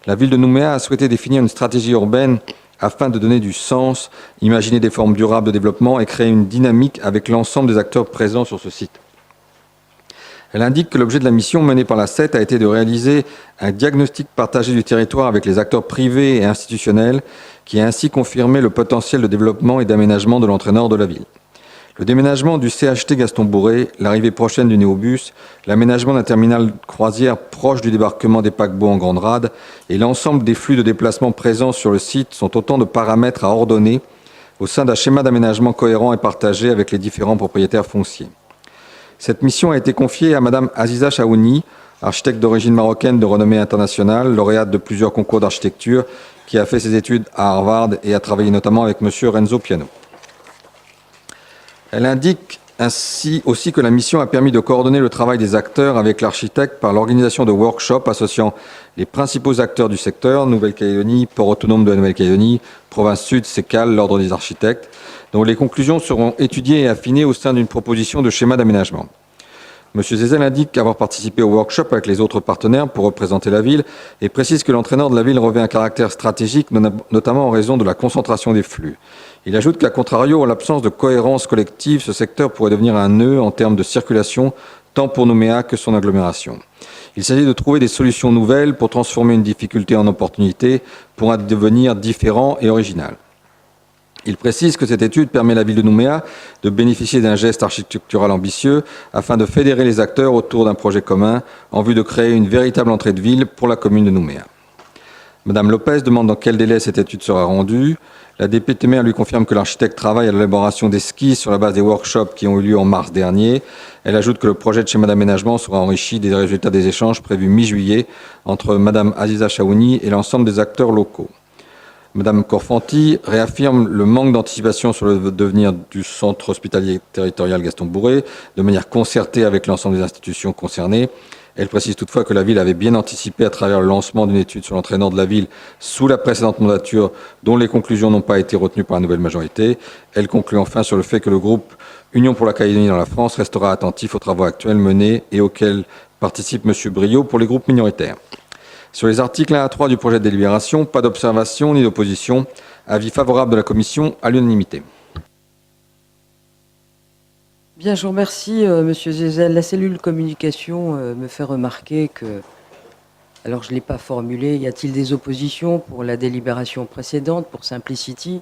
la ville de Nouméa a souhaité définir une stratégie urbaine afin de donner du sens, imaginer des formes durables de développement et créer une dynamique avec l'ensemble des acteurs présents sur ce site. Elle indique que l'objet de la mission menée par la CET a été de réaliser un diagnostic partagé du territoire avec les acteurs privés et institutionnels qui a ainsi confirmé le potentiel de développement et d'aménagement de l'entrée nord de la ville. Le déménagement du CHT Gaston Bourré, l'arrivée prochaine du néobus, l'aménagement d'un terminal croisière proche du débarquement des paquebots en grande rade et l'ensemble des flux de déplacement présents sur le site sont autant de paramètres à ordonner au sein d'un schéma d'aménagement cohérent et partagé avec les différents propriétaires fonciers. Cette mission a été confiée à Madame Aziza Chaouni, architecte d'origine marocaine de renommée internationale, lauréate de plusieurs concours d'architecture, qui a fait ses études à Harvard et a travaillé notamment avec Monsieur Renzo Piano. Elle indique ainsi aussi que la mission a permis de coordonner le travail des acteurs avec l'architecte par l'organisation de workshops associant les principaux acteurs du secteur, Nouvelle-Calédonie, Port autonome de la Nouvelle-Calédonie, Province Sud, CECAL, l'Ordre des architectes, dont les conclusions seront étudiées et affinées au sein d'une proposition de schéma d'aménagement. M. Zezel indique avoir participé au workshop avec les autres partenaires pour représenter la ville et précise que l'entraîneur de la ville revêt un caractère stratégique, notamment en raison de la concentration des flux. Il ajoute qu'à contrario, en l'absence de cohérence collective, ce secteur pourrait devenir un nœud en termes de circulation, tant pour Nouméa que son agglomération. Il s'agit de trouver des solutions nouvelles pour transformer une difficulté en opportunité, pour un devenir différent et original. Il précise que cette étude permet à la ville de Nouméa de bénéficier d'un geste architectural ambitieux afin de fédérer les acteurs autour d'un projet commun en vue de créer une véritable entrée de ville pour la commune de Nouméa. Madame Lopez demande dans quel délai cette étude sera rendue. La députée maire lui confirme que l'architecte travaille à l'élaboration d'esquisses sur la base des workshops qui ont eu lieu en mars dernier. Elle ajoute que le projet de schéma d'aménagement sera enrichi des résultats des échanges prévus mi-juillet entre Madame Aziza Chaouni et l'ensemble des acteurs locaux. Madame Corfanti réaffirme le manque d'anticipation sur le devenir du centre hospitalier territorial Gaston Bourré de manière concertée avec l'ensemble des institutions concernées. Elle précise toutefois que la ville avait bien anticipé à travers le lancement d'une étude sur l'entrée nord de la ville sous la précédente mandature dont les conclusions n'ont pas été retenues par la nouvelle majorité. Elle conclut enfin sur le fait que le groupe Union pour la Calédonie dans la France restera attentif aux travaux actuels menés et auxquels participe M. Brio pour les groupes minoritaires. Sur les articles 1 à 3 du projet de délibération, pas d'observation ni d'opposition. Avis favorable de la Commission à l'unanimité. Bien, je vous remercie, Monsieur Zezel. La cellule communication me fait remarquer que Alors, je ne l'ai pas formulé. Y a-t-il des oppositions pour la délibération précédente, pour Simplicity?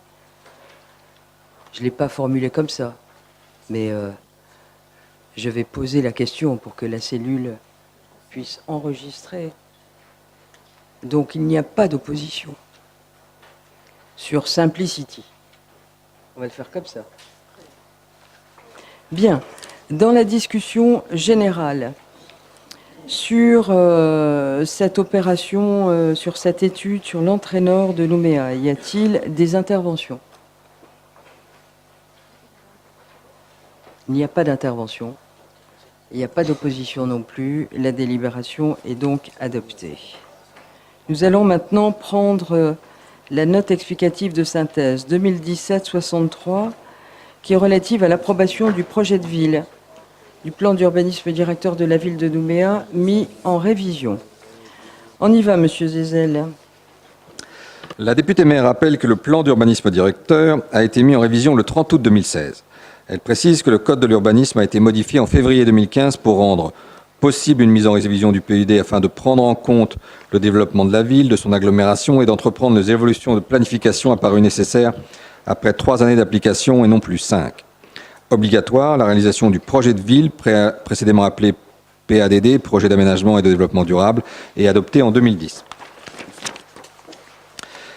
Je ne l'ai pas formulé comme ça. Mais je vais poser la question pour que la cellule puisse enregistrer. Donc, il n'y a pas d'opposition sur Simplicity. On va le faire comme ça. Bien. Dans la discussion générale sur cette opération, sur cette étude, sur l'entraîneur de Nouméa, y a-t-il des interventions? Il n'y a pas d'intervention. Il n'y a pas d'opposition non plus. La délibération est donc adoptée. Nous allons maintenant prendre la note explicative de synthèse 2017-63 qui est relative à l'approbation du projet de ville du plan d'urbanisme directeur de la ville de Nouméa mis en révision. On y va, Monsieur Zézel. La députée maire rappelle que le plan d'urbanisme directeur a été mis en révision le 30 août 2016. Elle précise que le code de l'urbanisme a été modifié en février 2015 pour rendre possible une mise en révision du PUD afin de prendre en compte le développement de la ville, de son agglomération et d'entreprendre les évolutions de planification apparues nécessaires après 3 années d'application et non plus 5. Obligatoire, la réalisation du projet de ville, précédemment appelé PADD, projet d'aménagement et de développement durable, est adopté en 2010.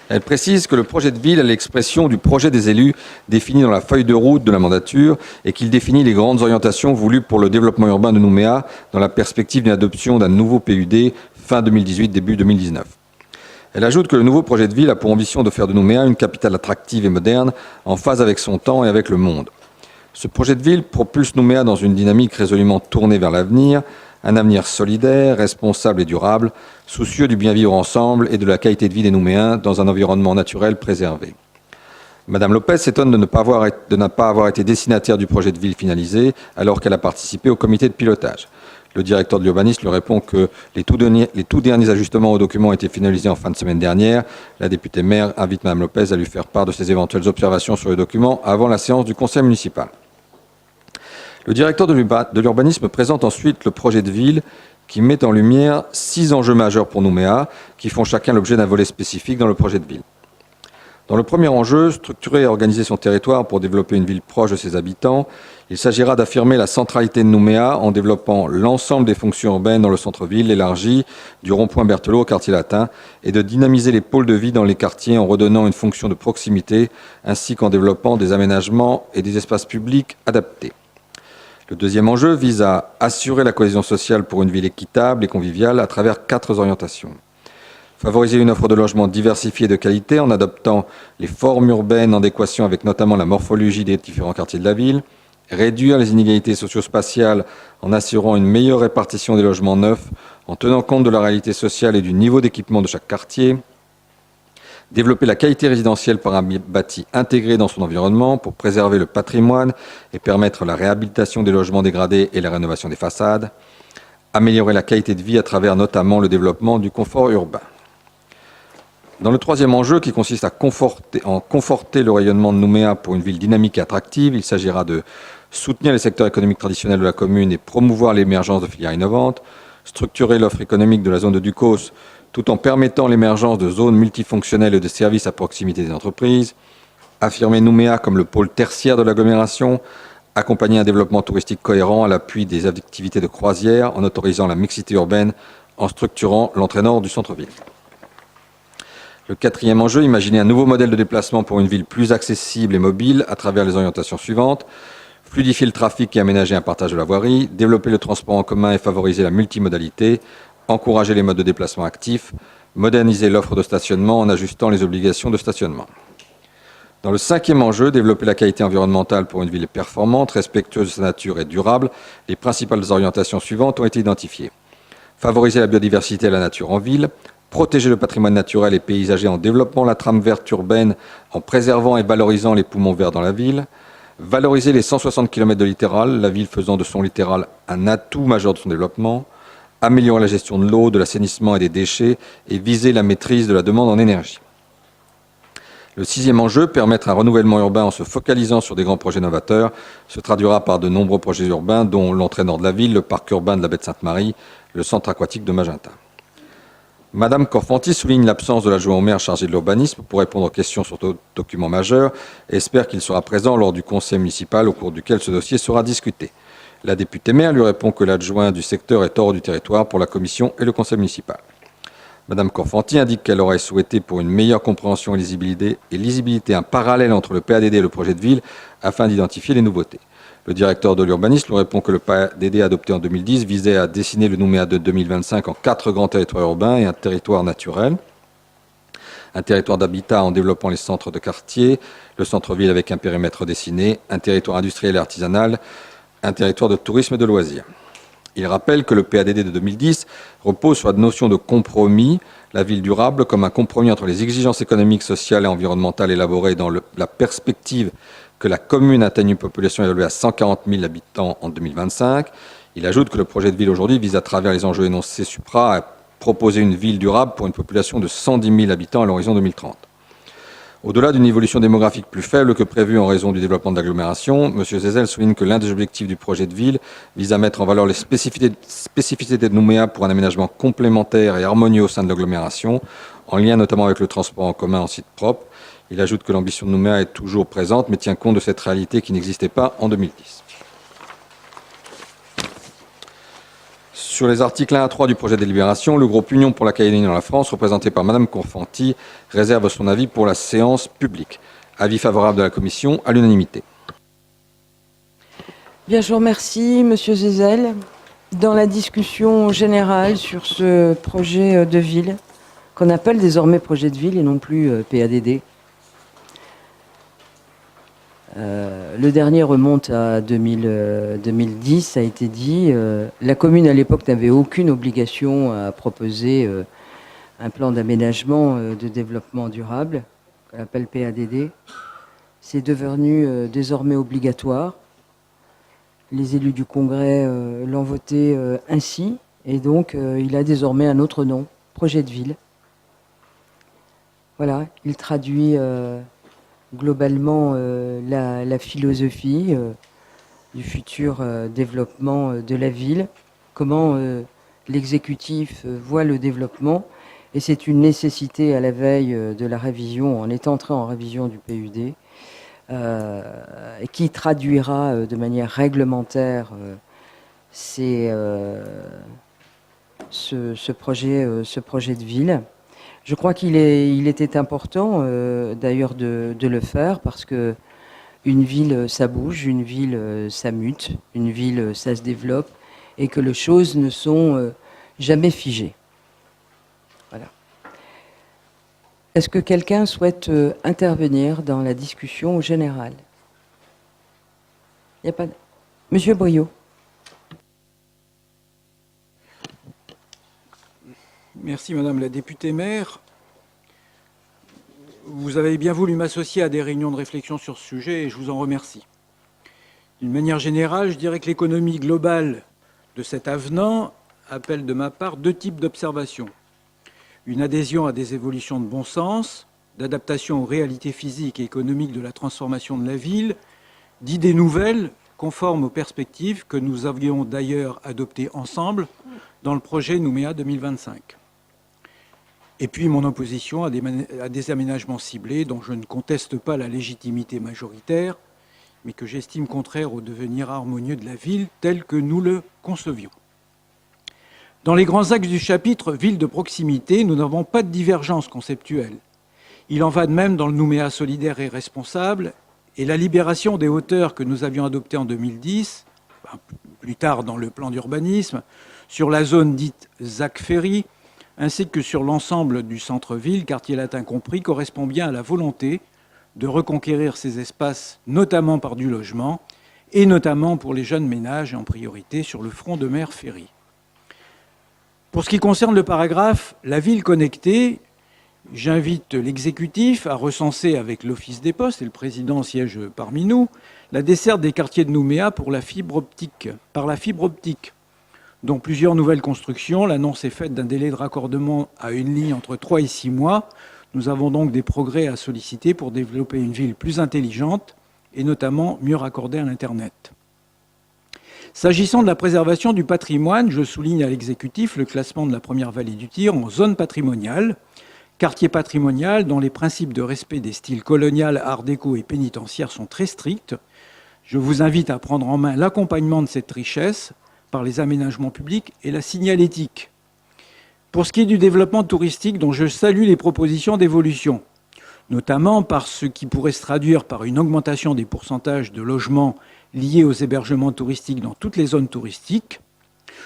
Elle précise que le projet de ville est l'expression du projet des élus défini dans la feuille de route de la mandature et qu'il définit les grandes orientations voulues pour le développement urbain de Nouméa dans la perspective d'une adoption d'un nouveau PUD fin 2018, début 2019. Elle ajoute que le nouveau projet de ville a pour ambition de faire de Nouméa une capitale attractive et moderne, en phase avec son temps et avec le monde. Ce projet de ville propulse Nouméa dans une dynamique résolument tournée vers l'avenir, un avenir solidaire, responsable et durable, soucieux du bien vivre ensemble et de la qualité de vie des Nouméens dans un environnement naturel préservé. Madame Lopez s'étonne de ne pas avoir été destinataire du projet de ville finalisé alors qu'elle a participé au comité de pilotage. Le directeur de l'urbanisme lui répond que les tout derniers ajustements au document ont été finalisés en fin de semaine dernière. La députée maire invite Madame Lopez à lui faire part de ses éventuelles observations sur le document avant la séance du conseil municipal. Le directeur de l'urbanisme présente ensuite le projet de ville qui met en lumière 6 enjeux majeurs pour Nouméa qui font chacun l'objet d'un volet spécifique dans le projet de ville. Dans le premier enjeu, structurer et organiser son territoire pour développer une ville proche de ses habitants, il s'agira d'affirmer la centralité de Nouméa en développant l'ensemble des fonctions urbaines dans le centre-ville élargi du rond-point Berthelot au quartier latin et de dynamiser les pôles de vie dans les quartiers en redonnant une fonction de proximité ainsi qu'en développant des aménagements et des espaces publics adaptés. Le deuxième enjeu vise à assurer la cohésion sociale pour une ville équitable et conviviale à travers 4 orientations. Favoriser une offre de logement diversifiée et de qualité en adoptant les formes urbaines en adéquation avec notamment la morphologie des différents quartiers de la ville. Réduire les inégalités socio-spatiales en assurant une meilleure répartition des logements neufs en tenant compte de la réalité sociale et du niveau d'équipement de chaque quartier. Développer la qualité résidentielle par un bâti intégré dans son environnement pour préserver le patrimoine et permettre la réhabilitation des logements dégradés et la rénovation des façades. Améliorer la qualité de vie à travers notamment le développement du confort urbain. Dans le troisième enjeu, qui consiste à conforter le rayonnement de Nouméa pour une ville dynamique et attractive, il s'agira de soutenir les secteurs économiques traditionnels de la commune et promouvoir l'émergence de filières innovantes, structurer l'offre économique de la zone de Ducos tout en permettant l'émergence de zones multifonctionnelles et de services à proximité des entreprises, affirmer Nouméa comme le pôle tertiaire de l'agglomération, accompagner un développement touristique cohérent à l'appui des activités de croisière en autorisant la mixité urbaine, en structurant l'entrée nord du centre-ville. Le quatrième enjeu, imaginer un nouveau modèle de déplacement pour une ville plus accessible et mobile à travers les orientations suivantes. Fluidifier le trafic et aménager un partage de la voirie, développer le transport en commun et favoriser la multimodalité, encourager les modes de déplacement actifs, moderniser l'offre de stationnement en ajustant les obligations de stationnement. Dans le cinquième enjeu, développer la qualité environnementale pour une ville performante, respectueuse de sa nature et durable, les principales orientations suivantes ont été identifiées. Favoriser la biodiversité et la nature en ville, protéger le patrimoine naturel et paysager en développant la trame verte urbaine, en préservant et valorisant les poumons verts dans la ville, valoriser les 160 km de littoral, la ville faisant de son littoral un atout majeur de son développement, améliorer la gestion de l'eau, de l'assainissement et des déchets et viser la maîtrise de la demande en énergie. Le sixième enjeu, permettre un renouvellement urbain en se focalisant sur des grands projets novateurs, se traduira par de nombreux projets urbains dont l'entrée nord de la ville, le parc urbain de la baie de Sainte-Marie, le centre aquatique de Magenta. Madame Corfanti souligne l'absence de l'adjoint au maire chargé de l'urbanisme pour répondre aux questions sur ce document majeur et espère qu'il sera présent lors du conseil municipal au cours duquel ce dossier sera discuté. La députée maire lui répond que l'adjoint du secteur est hors du territoire pour la commission et le conseil municipal. Madame Corfanti indique qu'elle aurait souhaité, pour une meilleure compréhension et lisibilité, un parallèle entre le PADD et le projet de ville afin d'identifier les nouveautés. Le directeur de l'urbanisme lui répond que le PADD adopté en 2010 visait à dessiner le Nouméa de 2025 en 4 grands territoires urbains et un territoire naturel. Un territoire d'habitat en développant les centres de quartier, le centre-ville avec un périmètre dessiné, un territoire industriel et artisanal, un territoire de tourisme et de loisirs. Il rappelle que le PADD de 2010 repose sur la notion de compromis, la ville durable comme un compromis entre les exigences économiques, sociales et environnementales élaborées dans la perspective que la commune atteigne une population évaluée à 140 000 habitants en 2025. Il ajoute que le projet de ville aujourd'hui vise, à travers les enjeux énoncés supra, à proposer une ville durable pour une population de 110 000 habitants à l'horizon 2030. Au-delà d'une évolution démographique plus faible que prévue en raison du développement de l'agglomération, M. Zézel souligne que l'un des objectifs du projet de ville vise à mettre en valeur les spécificités de Nouméa pour un aménagement complémentaire et harmonieux au sein de l'agglomération, en lien notamment avec le transport en commun en site propre. Il ajoute que l'ambition de Nouméa est toujours présente, mais tient compte de cette réalité qui n'existait pas en 2010. Sur les articles 1 à 3 du projet de délibération, le groupe Union pour la Calédonie dans la France, représenté par Mme Corfanti, réserve son avis pour la séance publique. Avis favorable de la Commission à l'unanimité. Bien, je vous remercie, Monsieur Zézel. Dans la discussion générale sur ce projet de ville, qu'on appelle désormais projet de ville et non plus PADD, le dernier remonte à 2010, ça a été dit. La commune à l'époque n'avait aucune obligation à proposer un plan d'aménagement de développement durable, qu'on appelle PADD. C'est devenu désormais obligatoire. Les élus du Congrès l'ont voté ainsi, et donc il a désormais un autre nom, projet de ville. Voilà, il traduit globalement la philosophie du futur développement de la ville, comment l'exécutif voit le développement, et c'est une nécessité à la veille de la révision, on est entré en révision du PUD, qui traduira de manière réglementaire ce projet de ville. Je crois qu'il était important d'ailleurs de le faire parce que une ville ça bouge, une ville ça mute, une ville ça se développe et que les choses ne sont jamais figées. Voilà. Est-ce que quelqu'un souhaite intervenir dans la discussion générale? Il n'y a pas. Monsieur Briot. Merci Madame la députée maire. Vous avez bien voulu m'associer à des réunions de réflexion sur ce sujet et je vous en remercie. D'une manière générale, je dirais que l'économie globale de cet avenant appelle de ma part 2 types d'observations. Une adhésion à des évolutions de bon sens, d'adaptation aux réalités physiques et économiques de la transformation de la ville, d'idées nouvelles conformes aux perspectives que nous avions d'ailleurs adoptées ensemble dans le projet Nouméa 2025. Et puis mon opposition à des aménagements ciblés dont je ne conteste pas la légitimité majoritaire, mais que j'estime contraire au devenir harmonieux de la ville tel que nous le concevions. Dans les grands axes du chapitre « Ville de proximité », nous n'avons pas de divergence conceptuelle. Il en va de même dans le Nouméa solidaire et responsable, et la libération des hauteurs que nous avions adoptées en 2010, plus tard dans le plan d'urbanisme, sur la zone dite ZAC-Ferry, ainsi que sur l'ensemble du centre-ville, quartier latin compris, correspond bien à la volonté de reconquérir ces espaces, notamment par du logement, et notamment pour les jeunes ménages, en priorité sur le front de mer Ferry. Pour ce qui concerne le paragraphe « La ville connectée », j'invite l'exécutif à recenser avec l'Office des Postes, et le président siège parmi nous, la desserte des quartiers de Nouméa par la fibre optique, dont plusieurs nouvelles constructions. L'annonce est faite d'un délai de raccordement à une ligne entre 3 et 6 mois. Nous avons donc des progrès à solliciter pour développer une ville plus intelligente et notamment mieux raccordée à l'Internet. S'agissant de la préservation du patrimoine, je souligne à l'exécutif le classement de la première vallée du Tir en zone patrimoniale, quartier patrimonial dont les principes de respect des styles colonial, art déco et pénitentiaire sont très stricts. Je vous invite à prendre en main l'accompagnement de cette richesse par les aménagements publics et la signalétique. Pour ce qui est du développement touristique, dont je salue les propositions d'évolution, notamment par ce qui pourrait se traduire par une augmentation des pourcentages de logements liés aux hébergements touristiques dans toutes les zones touristiques,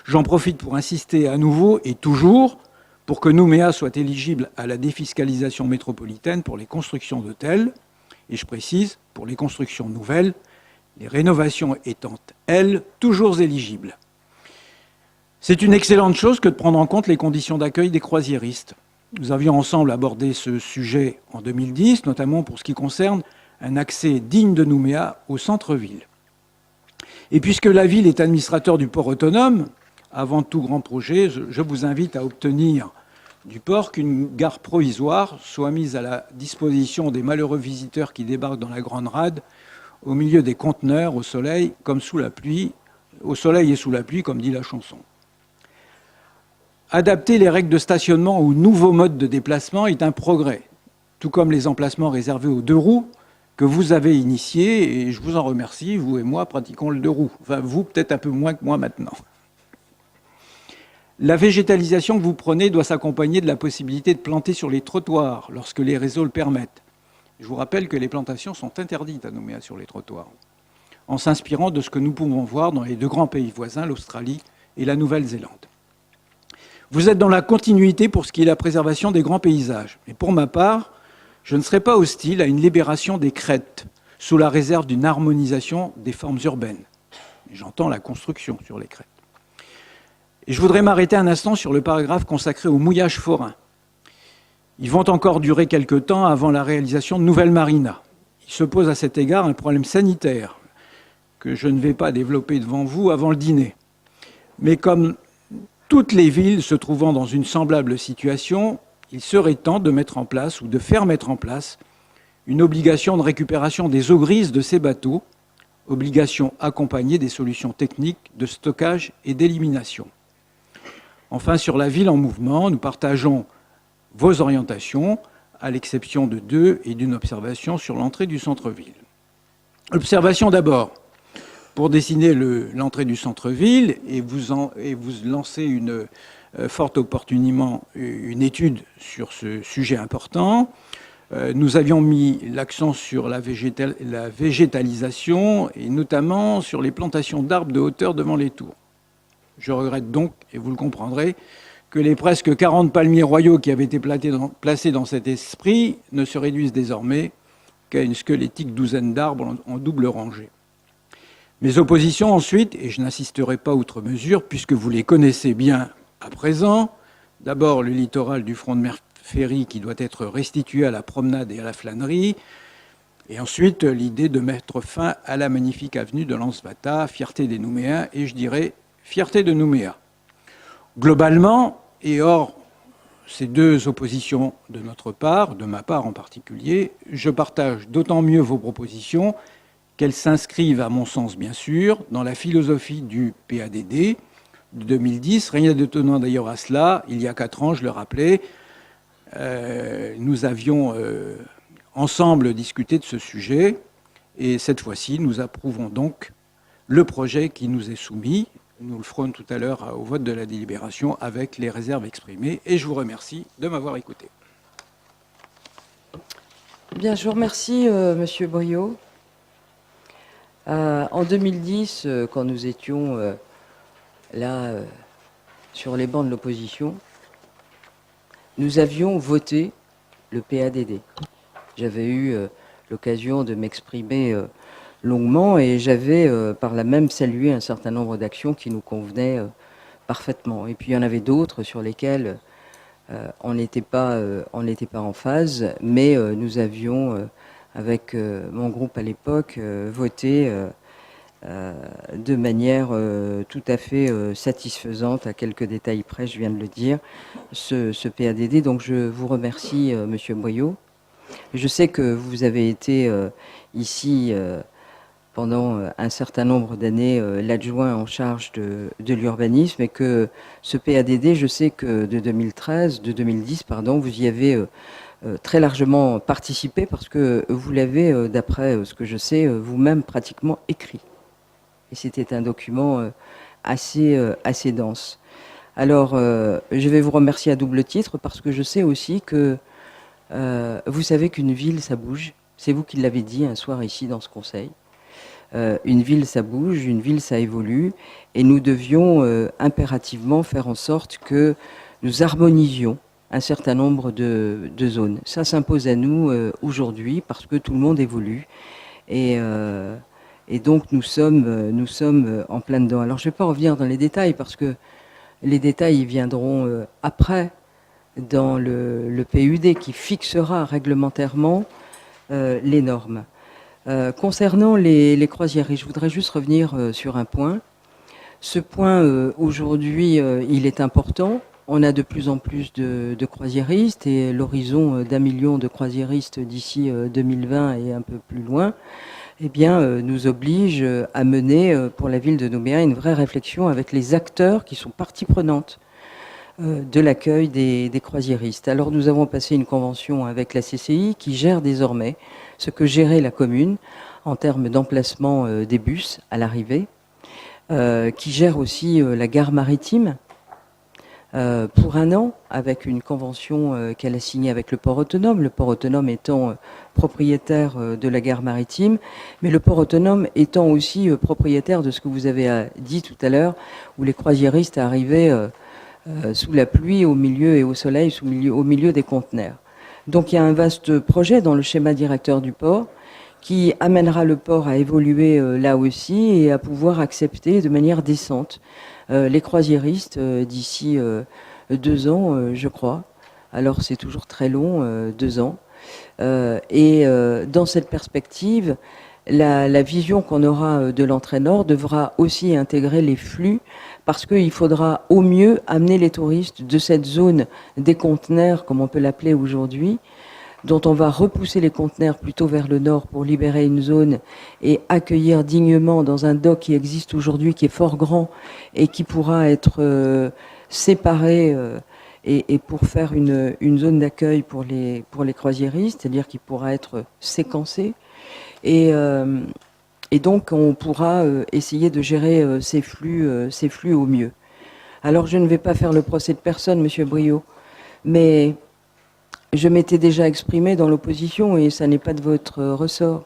j'en profite pour insister à nouveau et toujours pour que Nouméa soit éligible à la défiscalisation métropolitaine pour les constructions d'hôtels, et je précise, pour les constructions nouvelles, les rénovations étant, elles, toujours éligibles. C'est une excellente chose que de prendre en compte les conditions d'accueil des croisiéristes. Nous avions ensemble abordé ce sujet en 2010, notamment pour ce qui concerne un accès digne de Nouméa au centre-ville. Et puisque la ville est administrateur du port autonome, avant tout grand projet, je vous invite à obtenir du port qu'une gare provisoire soit mise à la disposition des malheureux visiteurs qui débarquent dans la Grande Rade au milieu des conteneurs, au soleil comme sous la pluie, au soleil et sous la pluie, comme dit la chanson. Adapter les règles de stationnement aux nouveaux modes de déplacement est un progrès, tout comme les emplacements réservés aux deux roues que vous avez initiés, et je vous en remercie, vous et moi pratiquons le deux roues. Enfin, vous peut-être un peu moins que moi maintenant. La végétalisation que vous prenez doit s'accompagner de la possibilité de planter sur les trottoirs lorsque les réseaux le permettent. Je vous rappelle que les plantations sont interdites à Nouméa sur les trottoirs, en s'inspirant de ce que nous pouvons voir dans les deux grands pays voisins, l'Australie et la Nouvelle-Zélande. Vous êtes dans la continuité pour ce qui est la préservation des grands paysages. Et pour ma part, je ne serai pas hostile à une libération des crêtes, sous la réserve d'une harmonisation des formes urbaines. J'entends la construction sur les crêtes. Et je voudrais m'arrêter un instant sur le paragraphe consacré au mouillage forain. Ils vont encore durer quelque temps avant la réalisation de nouvelles marinas. Il se pose à cet égard un problème sanitaire que je ne vais pas développer devant vous avant le dîner. Mais comme toutes les villes se trouvant dans une semblable situation, il serait temps de mettre en place ou de faire mettre en place une obligation de récupération des eaux grises de ces bateaux, obligation accompagnée des solutions techniques de stockage et d'élimination. Enfin, sur la ville en mouvement, nous partageons vos orientations, à l'exception de deux et d'une observation sur l'entrée du centre-ville. Observation d'abord, pour dessiner l'entrée du centre-ville et vous lancer fort opportunément une étude sur ce sujet important. Nous avions mis l'accent sur la végétalisation et notamment sur les plantations d'arbres de hauteur devant les tours. Je regrette donc, et vous le comprendrez, que les presque 40 palmiers royaux qui avaient été placés dans cet esprit ne se réduisent désormais qu'à une squelettique douzaine d'arbres en double rangée. Mes oppositions ensuite, et je n'insisterai pas outre mesure, puisque vous les connaissez bien à présent, d'abord le littoral du front de mer Ferry qui doit être restitué à la promenade et à la flânerie, et ensuite l'idée de mettre fin à la magnifique avenue de Lansbata, fierté des Nouméens, et je dirais fierté de Nouméa. Globalement, et hors ces deux oppositions de notre part, de ma part en particulier, je partage d'autant mieux vos propositions qu'elles s'inscrivent, à mon sens bien sûr, dans la philosophie du PADD de 2010. Rien d'étonnant d'ailleurs à cela. Il y a 4 ans, je le rappelais, nous avions ensemble discuté de ce sujet et cette fois-ci, nous approuvons donc le projet qui nous est soumis. Nous le ferons tout à l'heure au vote de la délibération avec les réserves exprimées et je vous remercie de m'avoir écouté. Bien, je vous remercie, Monsieur Briot. En 2010, quand nous étions là sur les bancs de l'opposition, nous avions voté le PADD. J'avais eu l'occasion de m'exprimer longuement et j'avais par là même salué un certain nombre d'actions qui nous convenaient parfaitement. Et puis il y en avait d'autres sur lesquelles on n'était pas en phase, mais nous avions, avec mon groupe à l'époque, voté de manière tout à fait satisfaisante, à quelques détails près, je viens de le dire, ce PADD. Donc je vous remercie, Monsieur Boyot. Je sais que vous avez été ici pendant un certain nombre d'années l'adjoint en charge de l'urbanisme, et que ce PADD, je sais que de 2010, vous y avez très largement participé, parce que vous l'avez, d'après ce que je sais, vous-même pratiquement écrit. Et c'était un document assez dense. Alors, je vais vous remercier à double titre, parce que je sais aussi que vous savez qu'une ville, ça bouge. C'est vous qui l'avez dit un soir ici dans ce conseil. Une ville, ça bouge, une ville, ça évolue, et nous devions impérativement faire en sorte que nous harmonisions un certain nombre de zones. Ça s'impose à nous aujourd'hui, parce que tout le monde évolue, et donc nous sommes en plein dedans. Alors je ne vais pas revenir dans les détails, parce que les détails viendront après, dans le PUD, qui fixera réglementairement les normes. Concernant les croisiéristes, je voudrais juste revenir sur un point. Ce point, aujourd'hui, il est important. On a de plus en plus de croisiéristes, et l'horizon d'1 million de croisiéristes d'ici 2020 et un peu plus loin, eh bien, nous oblige à mener pour la ville de Nouméa une vraie réflexion avec les acteurs qui sont partie prenante de l'accueil des croisiéristes. Alors nous avons passé une convention avec la CCI qui gère désormais ce que gérait la commune en termes d'emplacement des bus à l'arrivée, qui gère aussi la gare maritime pour 1 an, avec une convention qu'elle a signée avec le port autonome étant propriétaire de la gare maritime, mais le port autonome étant aussi propriétaire de ce que vous avez dit tout à l'heure, où les croisiéristes arrivaient sous la pluie, au milieu, et au soleil, au milieu des conteneurs. Donc il y a un vaste projet dans le schéma directeur du port qui amènera le port à évoluer là aussi, et à pouvoir accepter de manière décente les croisiéristes d'ici 2 ans, je crois. Alors c'est toujours très long, 2 ans. Et dans cette perspective, la vision qu'on aura de l'entrée nord devra aussi intégrer les flux, parce qu'il faudra au mieux amener les touristes de cette zone des conteneurs, comme on peut l'appeler aujourd'hui, dont on va repousser les conteneurs plutôt vers le nord pour libérer une zone et accueillir dignement dans un dock qui existe aujourd'hui, qui est fort grand et qui pourra être séparé et pour faire une zone d'accueil pour les croisiéristes, c'est-à-dire qui pourra être séquencé. Et donc on pourra essayer de gérer ces flux au mieux. Alors je ne vais pas faire le procès de personne, Monsieur Briot, mais je m'étais déjà exprimé dans l'opposition, et ça n'est pas de votre ressort.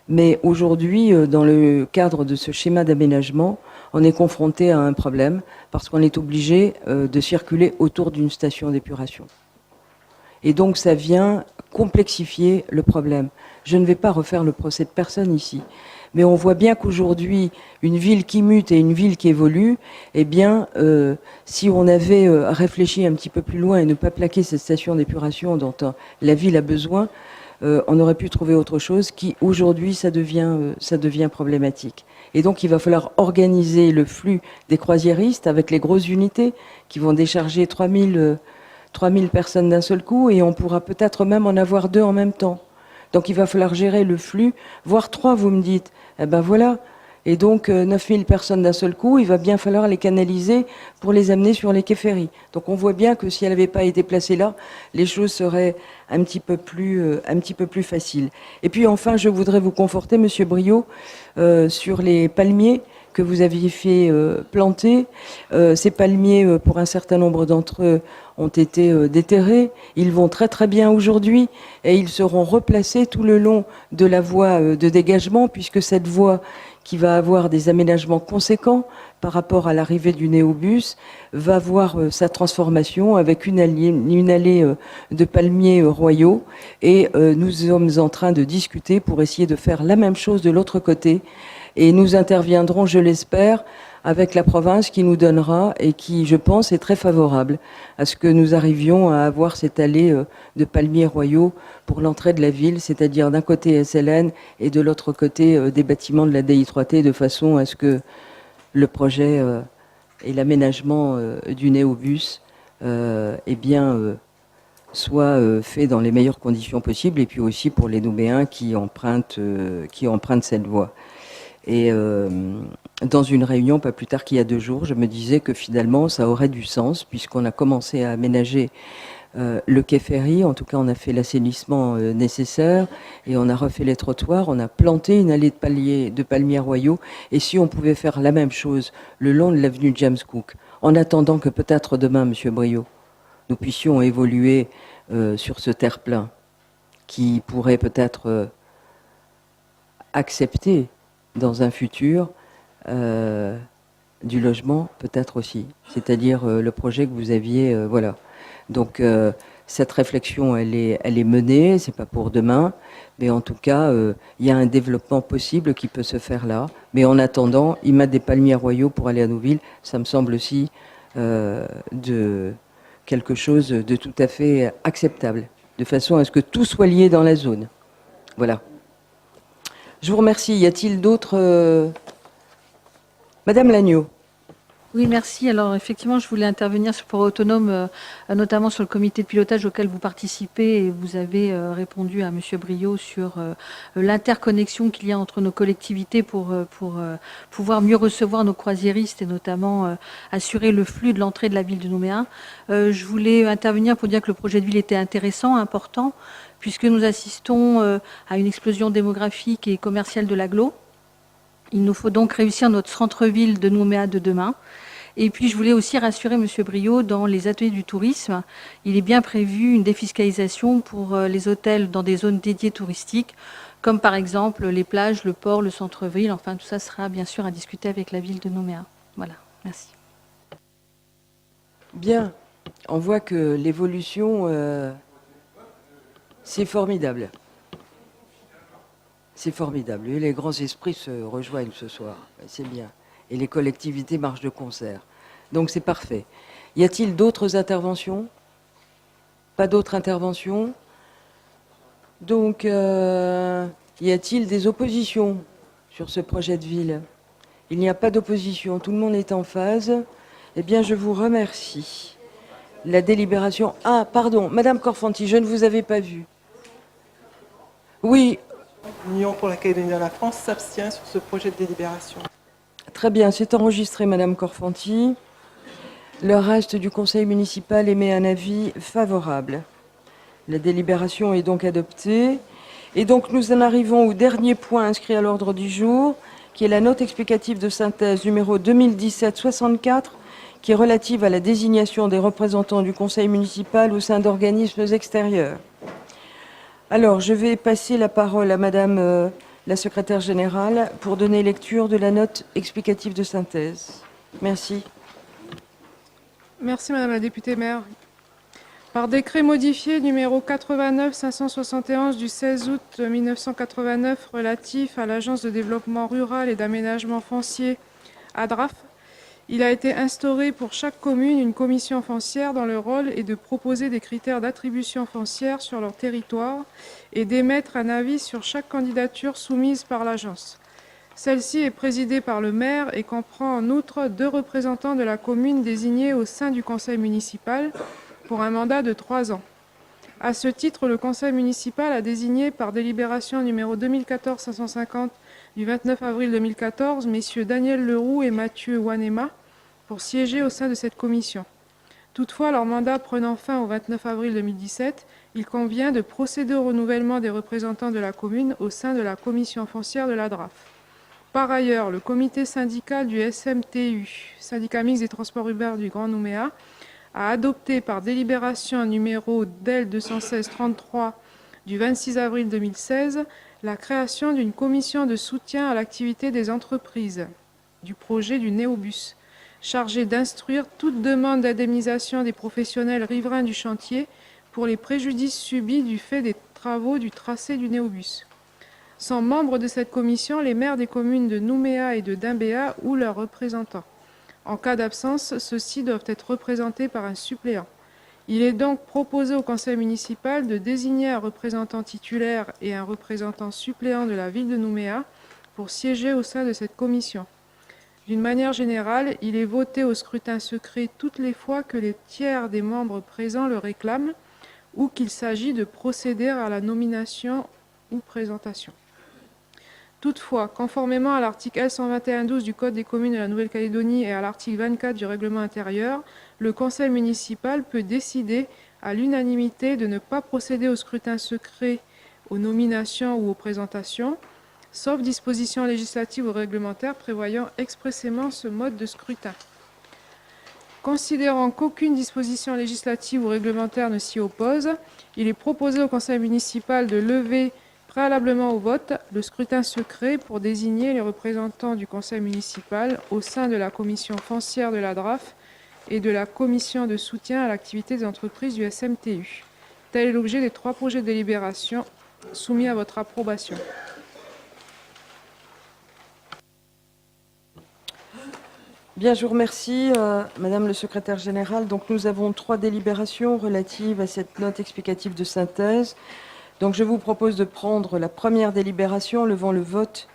Mais aujourd'hui, dans le cadre de ce schéma d'aménagement, on est confronté à un problème, parce qu'on est obligé de circuler autour d'une station d'épuration. Et donc ça vient complexifier le problème. Je ne vais pas refaire le procès de personne ici, mais on voit bien qu'aujourd'hui, une ville qui mute et une ville qui évolue, eh bien, si on avait réfléchi un petit peu plus loin et ne pas plaquer cette station d'épuration dont la ville a besoin, on aurait pu trouver autre chose qui, aujourd'hui, ça devient problématique. Et donc, il va falloir organiser le flux des croisiéristes avec les grosses unités qui vont décharger 3000 personnes d'un seul coup, et on pourra peut-être même en avoir 2 en même temps. Donc il va falloir gérer le flux, voire 3, vous me dites. Eh ben voilà. Et donc 9000 personnes d'un seul coup, il va bien falloir les canaliser pour les amener sur les quais ferries. Donc on voit bien que si elle n'avait pas été placée là, les choses seraient un petit peu plus faciles. Et puis enfin, je voudrais vous conforter, Monsieur Briot, sur les palmiers que vous aviez fait planter. Ces palmiers, pour un certain nombre d'entre eux, ont été déterrés. Ils vont très très bien aujourd'hui, et ils seront replacés tout le long de la voie de dégagement, puisque cette voie qui va avoir des aménagements conséquents par rapport à l'arrivée du néobus va voir sa transformation avec une allée de palmiers royaux, et nous sommes en train de discuter pour essayer de faire la même chose de l'autre côté, et nous interviendrons, je l'espère, avec la province qui nous donnera, et qui, je pense, est très favorable à ce que nous arrivions à avoir cette allée de palmiers royaux pour l'entrée de la ville, c'est-à-dire d'un côté SLN et de l'autre côté des bâtiments de la DI3T, de façon à ce que le projet et l'aménagement du néobus soit fait dans les meilleures conditions possibles, et puis aussi pour les Nouméens qui empruntent cette voie. Et dans une réunion, pas plus tard qu'il y a 2 jours, je me disais que finalement, ça aurait du sens, puisqu'on a commencé à aménager le quai ferry. En tout cas, on a fait l'assainissement nécessaire et on a refait les trottoirs. On a planté une allée de palmiers royaux. Et si on pouvait faire la même chose le long de l'avenue James Cook, en attendant que peut-être demain, Monsieur Briot, nous puissions évoluer sur ce terre-plein qui pourrait peut-être accepter dans un futur du logement, peut-être aussi. C'est-à-dire le projet que vous aviez, voilà. Donc cette réflexion, elle est menée, c'est pas pour demain, mais en tout cas, il y a un développement possible qui peut se faire là. Mais en attendant, y mettre des palmiers royaux pour aller à Nouville, ça me semble aussi de quelque chose de tout à fait acceptable, de façon à ce que tout soit lié dans la zone. Voilà. Je vous remercie. Y a-t-il d'autres... Madame Lagneau. Oui, merci. Alors, effectivement, je voulais intervenir sur Port Autonome, notamment sur le comité de pilotage auquel vous participez, et vous avez répondu à Monsieur Briot sur l'interconnexion qu'il y a entre nos collectivités pour pouvoir mieux recevoir nos croisiéristes et notamment assurer le flux de l'entrée de la ville de Nouméa. Je voulais intervenir pour dire que le projet de ville était intéressant, important, puisque nous assistons à une explosion démographique et commerciale de l'agglo. Il nous faut donc réussir notre centre-ville de Nouméa de demain. Et puis, je voulais aussi rassurer M. Briot, dans les ateliers du tourisme, il est bien prévu une défiscalisation pour les hôtels dans des zones dédiées touristiques, comme par exemple les plages, le port, le centre-ville. Enfin, tout ça sera bien sûr à discuter avec la ville de Nouméa. Voilà, merci. Bien, on voit que l'évolution, c'est formidable. C'est formidable. Et les grands esprits se rejoignent ce soir. C'est bien. Et les collectivités marchent de concert. Donc c'est parfait. Y a-t-il d'autres interventions? Pas d'autres interventions? Donc, y a-t-il des oppositions sur ce projet de ville? Il n'y a pas d'opposition. Tout le monde est en phase. Eh bien, je vous remercie. La délibération... Ah, pardon, Madame Corfanti, je ne vous avais pas vue. Oui. L'Union pour la Calédonie de la France s'abstient sur ce projet de délibération. Très bien, c'est enregistré, Madame Corfanti. Le reste du conseil municipal émet un avis favorable. La délibération est donc adoptée. Et donc, nous en arrivons au dernier point inscrit à l'ordre du jour, qui est la note explicative de synthèse numéro 2017-64, qui est relative à la désignation des représentants du conseil municipal au sein d'organismes extérieurs. Alors, je vais passer la parole à Madame la secrétaire générale pour donner lecture de la note explicative de synthèse. Merci. Merci Madame la députée maire. Par décret modifié numéro 89-571 du 16 août 1989 relatif à l'Agence de développement rural et d'aménagement foncier ADRAF, il a été instauré pour chaque commune une commission foncière dont le rôle est de proposer des critères d'attribution foncière sur leur territoire et d'émettre un avis sur chaque candidature soumise par l'agence. Celle-ci est présidée par le maire et comprend en outre 2 représentants de la commune désignés au sein du conseil municipal pour un mandat de 3 ans. À ce titre, le conseil municipal a désigné par délibération numéro 2014-550 du 29 avril 2014 messieurs Daniel Leroux et Mathieu Wanema pour siéger au sein de cette commission. Toutefois, leur mandat prenant fin au 29 avril 2017, il convient de procéder au renouvellement des représentants de la commune au sein de la commission foncière de la DRAF. Par ailleurs, le comité syndical du SMTU, syndicat mixte des transports urbains du Grand Nouméa, a adopté par délibération numéro DEL 216-33 du 26 avril 2016 la création d'une commission de soutien à l'activité des entreprises du projet du Néobus, chargée d'instruire toute demande d'indemnisation des professionnels riverains du chantier pour les préjudices subis du fait des travaux du tracé du Néobus. Sont membres de cette commission les maires des communes de Nouméa et de Dimbéa ou leurs représentants. En cas d'absence, ceux-ci doivent être représentés par un suppléant. Il est donc proposé au conseil municipal de désigner un représentant titulaire et un représentant suppléant de la ville de Nouméa pour siéger au sein de cette commission. D'une manière générale, il est voté au scrutin secret toutes les fois que les tiers des membres présents le réclament ou qu'il s'agit de procéder à la nomination ou présentation. Toutefois, conformément à l'article L121-12 du Code des communes de la Nouvelle-Calédonie et à l'article 24 du règlement intérieur, le conseil municipal peut décider à l'unanimité de ne pas procéder au scrutin secret, aux nominations ou aux présentations, sauf dispositions législatives ou réglementaires prévoyant expressément ce mode de scrutin. Considérant qu'aucune disposition législative ou réglementaire ne s'y oppose, il est proposé au conseil municipal de lever préalablement au vote le scrutin secret pour désigner les représentants du conseil municipal au sein de la commission foncière de la DRAF et de la commission de soutien à l'activité des entreprises du SMTU. Tel est l'objet des 3 projets de délibération soumis à votre approbation. Bien, je vous remercie, Madame le secrétaire général. Donc, nous avons 3 délibérations relatives à cette note explicative de synthèse. Donc, je vous propose de prendre la première délibération levant le vote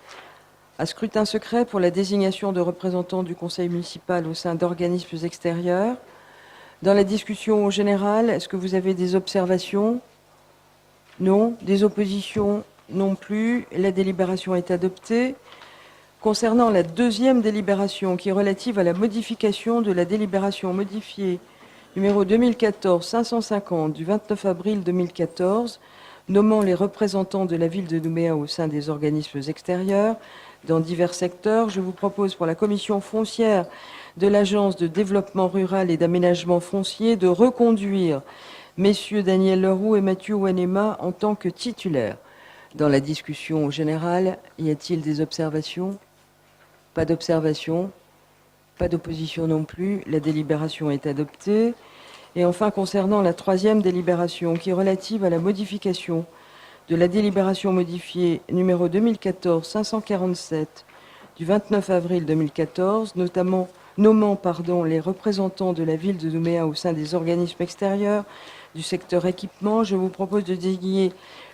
à scrutin secret pour la désignation de représentants du conseil municipal au sein d'organismes extérieurs. Dans la discussion générale, est-ce que vous avez des observations? Non. Des oppositions? Non plus. La délibération est adoptée. Concernant la deuxième délibération qui est relative à la modification de la délibération modifiée numéro 2014-550 du 29 avril 2014, nommant les représentants de la ville de Nouméa au sein des organismes extérieurs dans divers secteurs, je vous propose pour la commission foncière de l'Agence de développement rural et d'aménagement foncier de reconduire messieurs Daniel Leroux et Mathieu Wanema en tant que titulaires. Dans la discussion générale, y a-t-il des observations? Pas d'observation, pas d'opposition non plus. La délibération est adoptée. Et enfin, concernant la troisième délibération, qui est relative à la modification de la délibération modifiée numéro 2014-547 du 29 avril 2014, notamment nommant les représentants de la ville de Nouméa au sein des organismes extérieurs du secteur équipement, je vous propose de désigner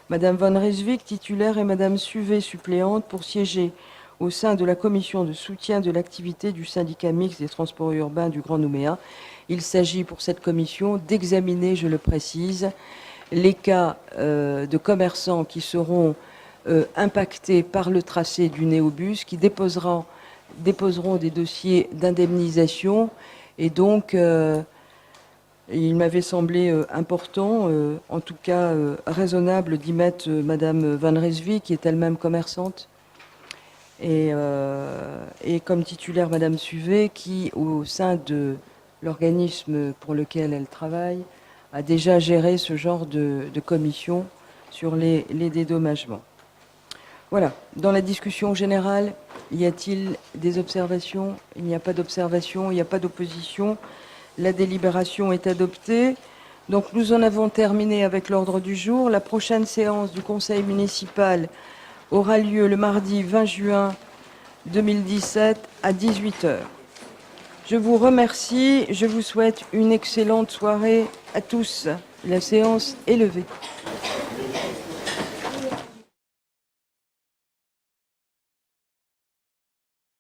Madame Van Reswijk, titulaire, et Madame Suvé, suppléante, pour siéger au sein de la commission de soutien de l'activité du syndicat mixte des transports urbains du Grand Nouméa. Il s'agit pour cette commission d'examiner, je le précise, les cas de commerçants qui seront impactés par le tracé du néobus, qui déposeront des dossiers d'indemnisation. Et donc, il m'avait semblé important, en tout cas raisonnable, d'y mettre Madame Van Reswijk, qui est elle-même commerçante, et comme titulaire Madame Suvé, qui, au sein de l'organisme pour lequel elle travaille, a déjà géré ce genre de commission sur les dédommagements. Voilà. Dans la discussion générale, y a-t-il des observations? Il n'y a pas d'observation, il n'y a pas d'opposition. La délibération est adoptée. Donc nous en avons terminé avec l'ordre du jour. La prochaine séance du conseil municipal aura lieu le mardi 20 juin 2017 à 18h. Je vous remercie, je vous souhaite une excellente soirée à tous. La séance est levée.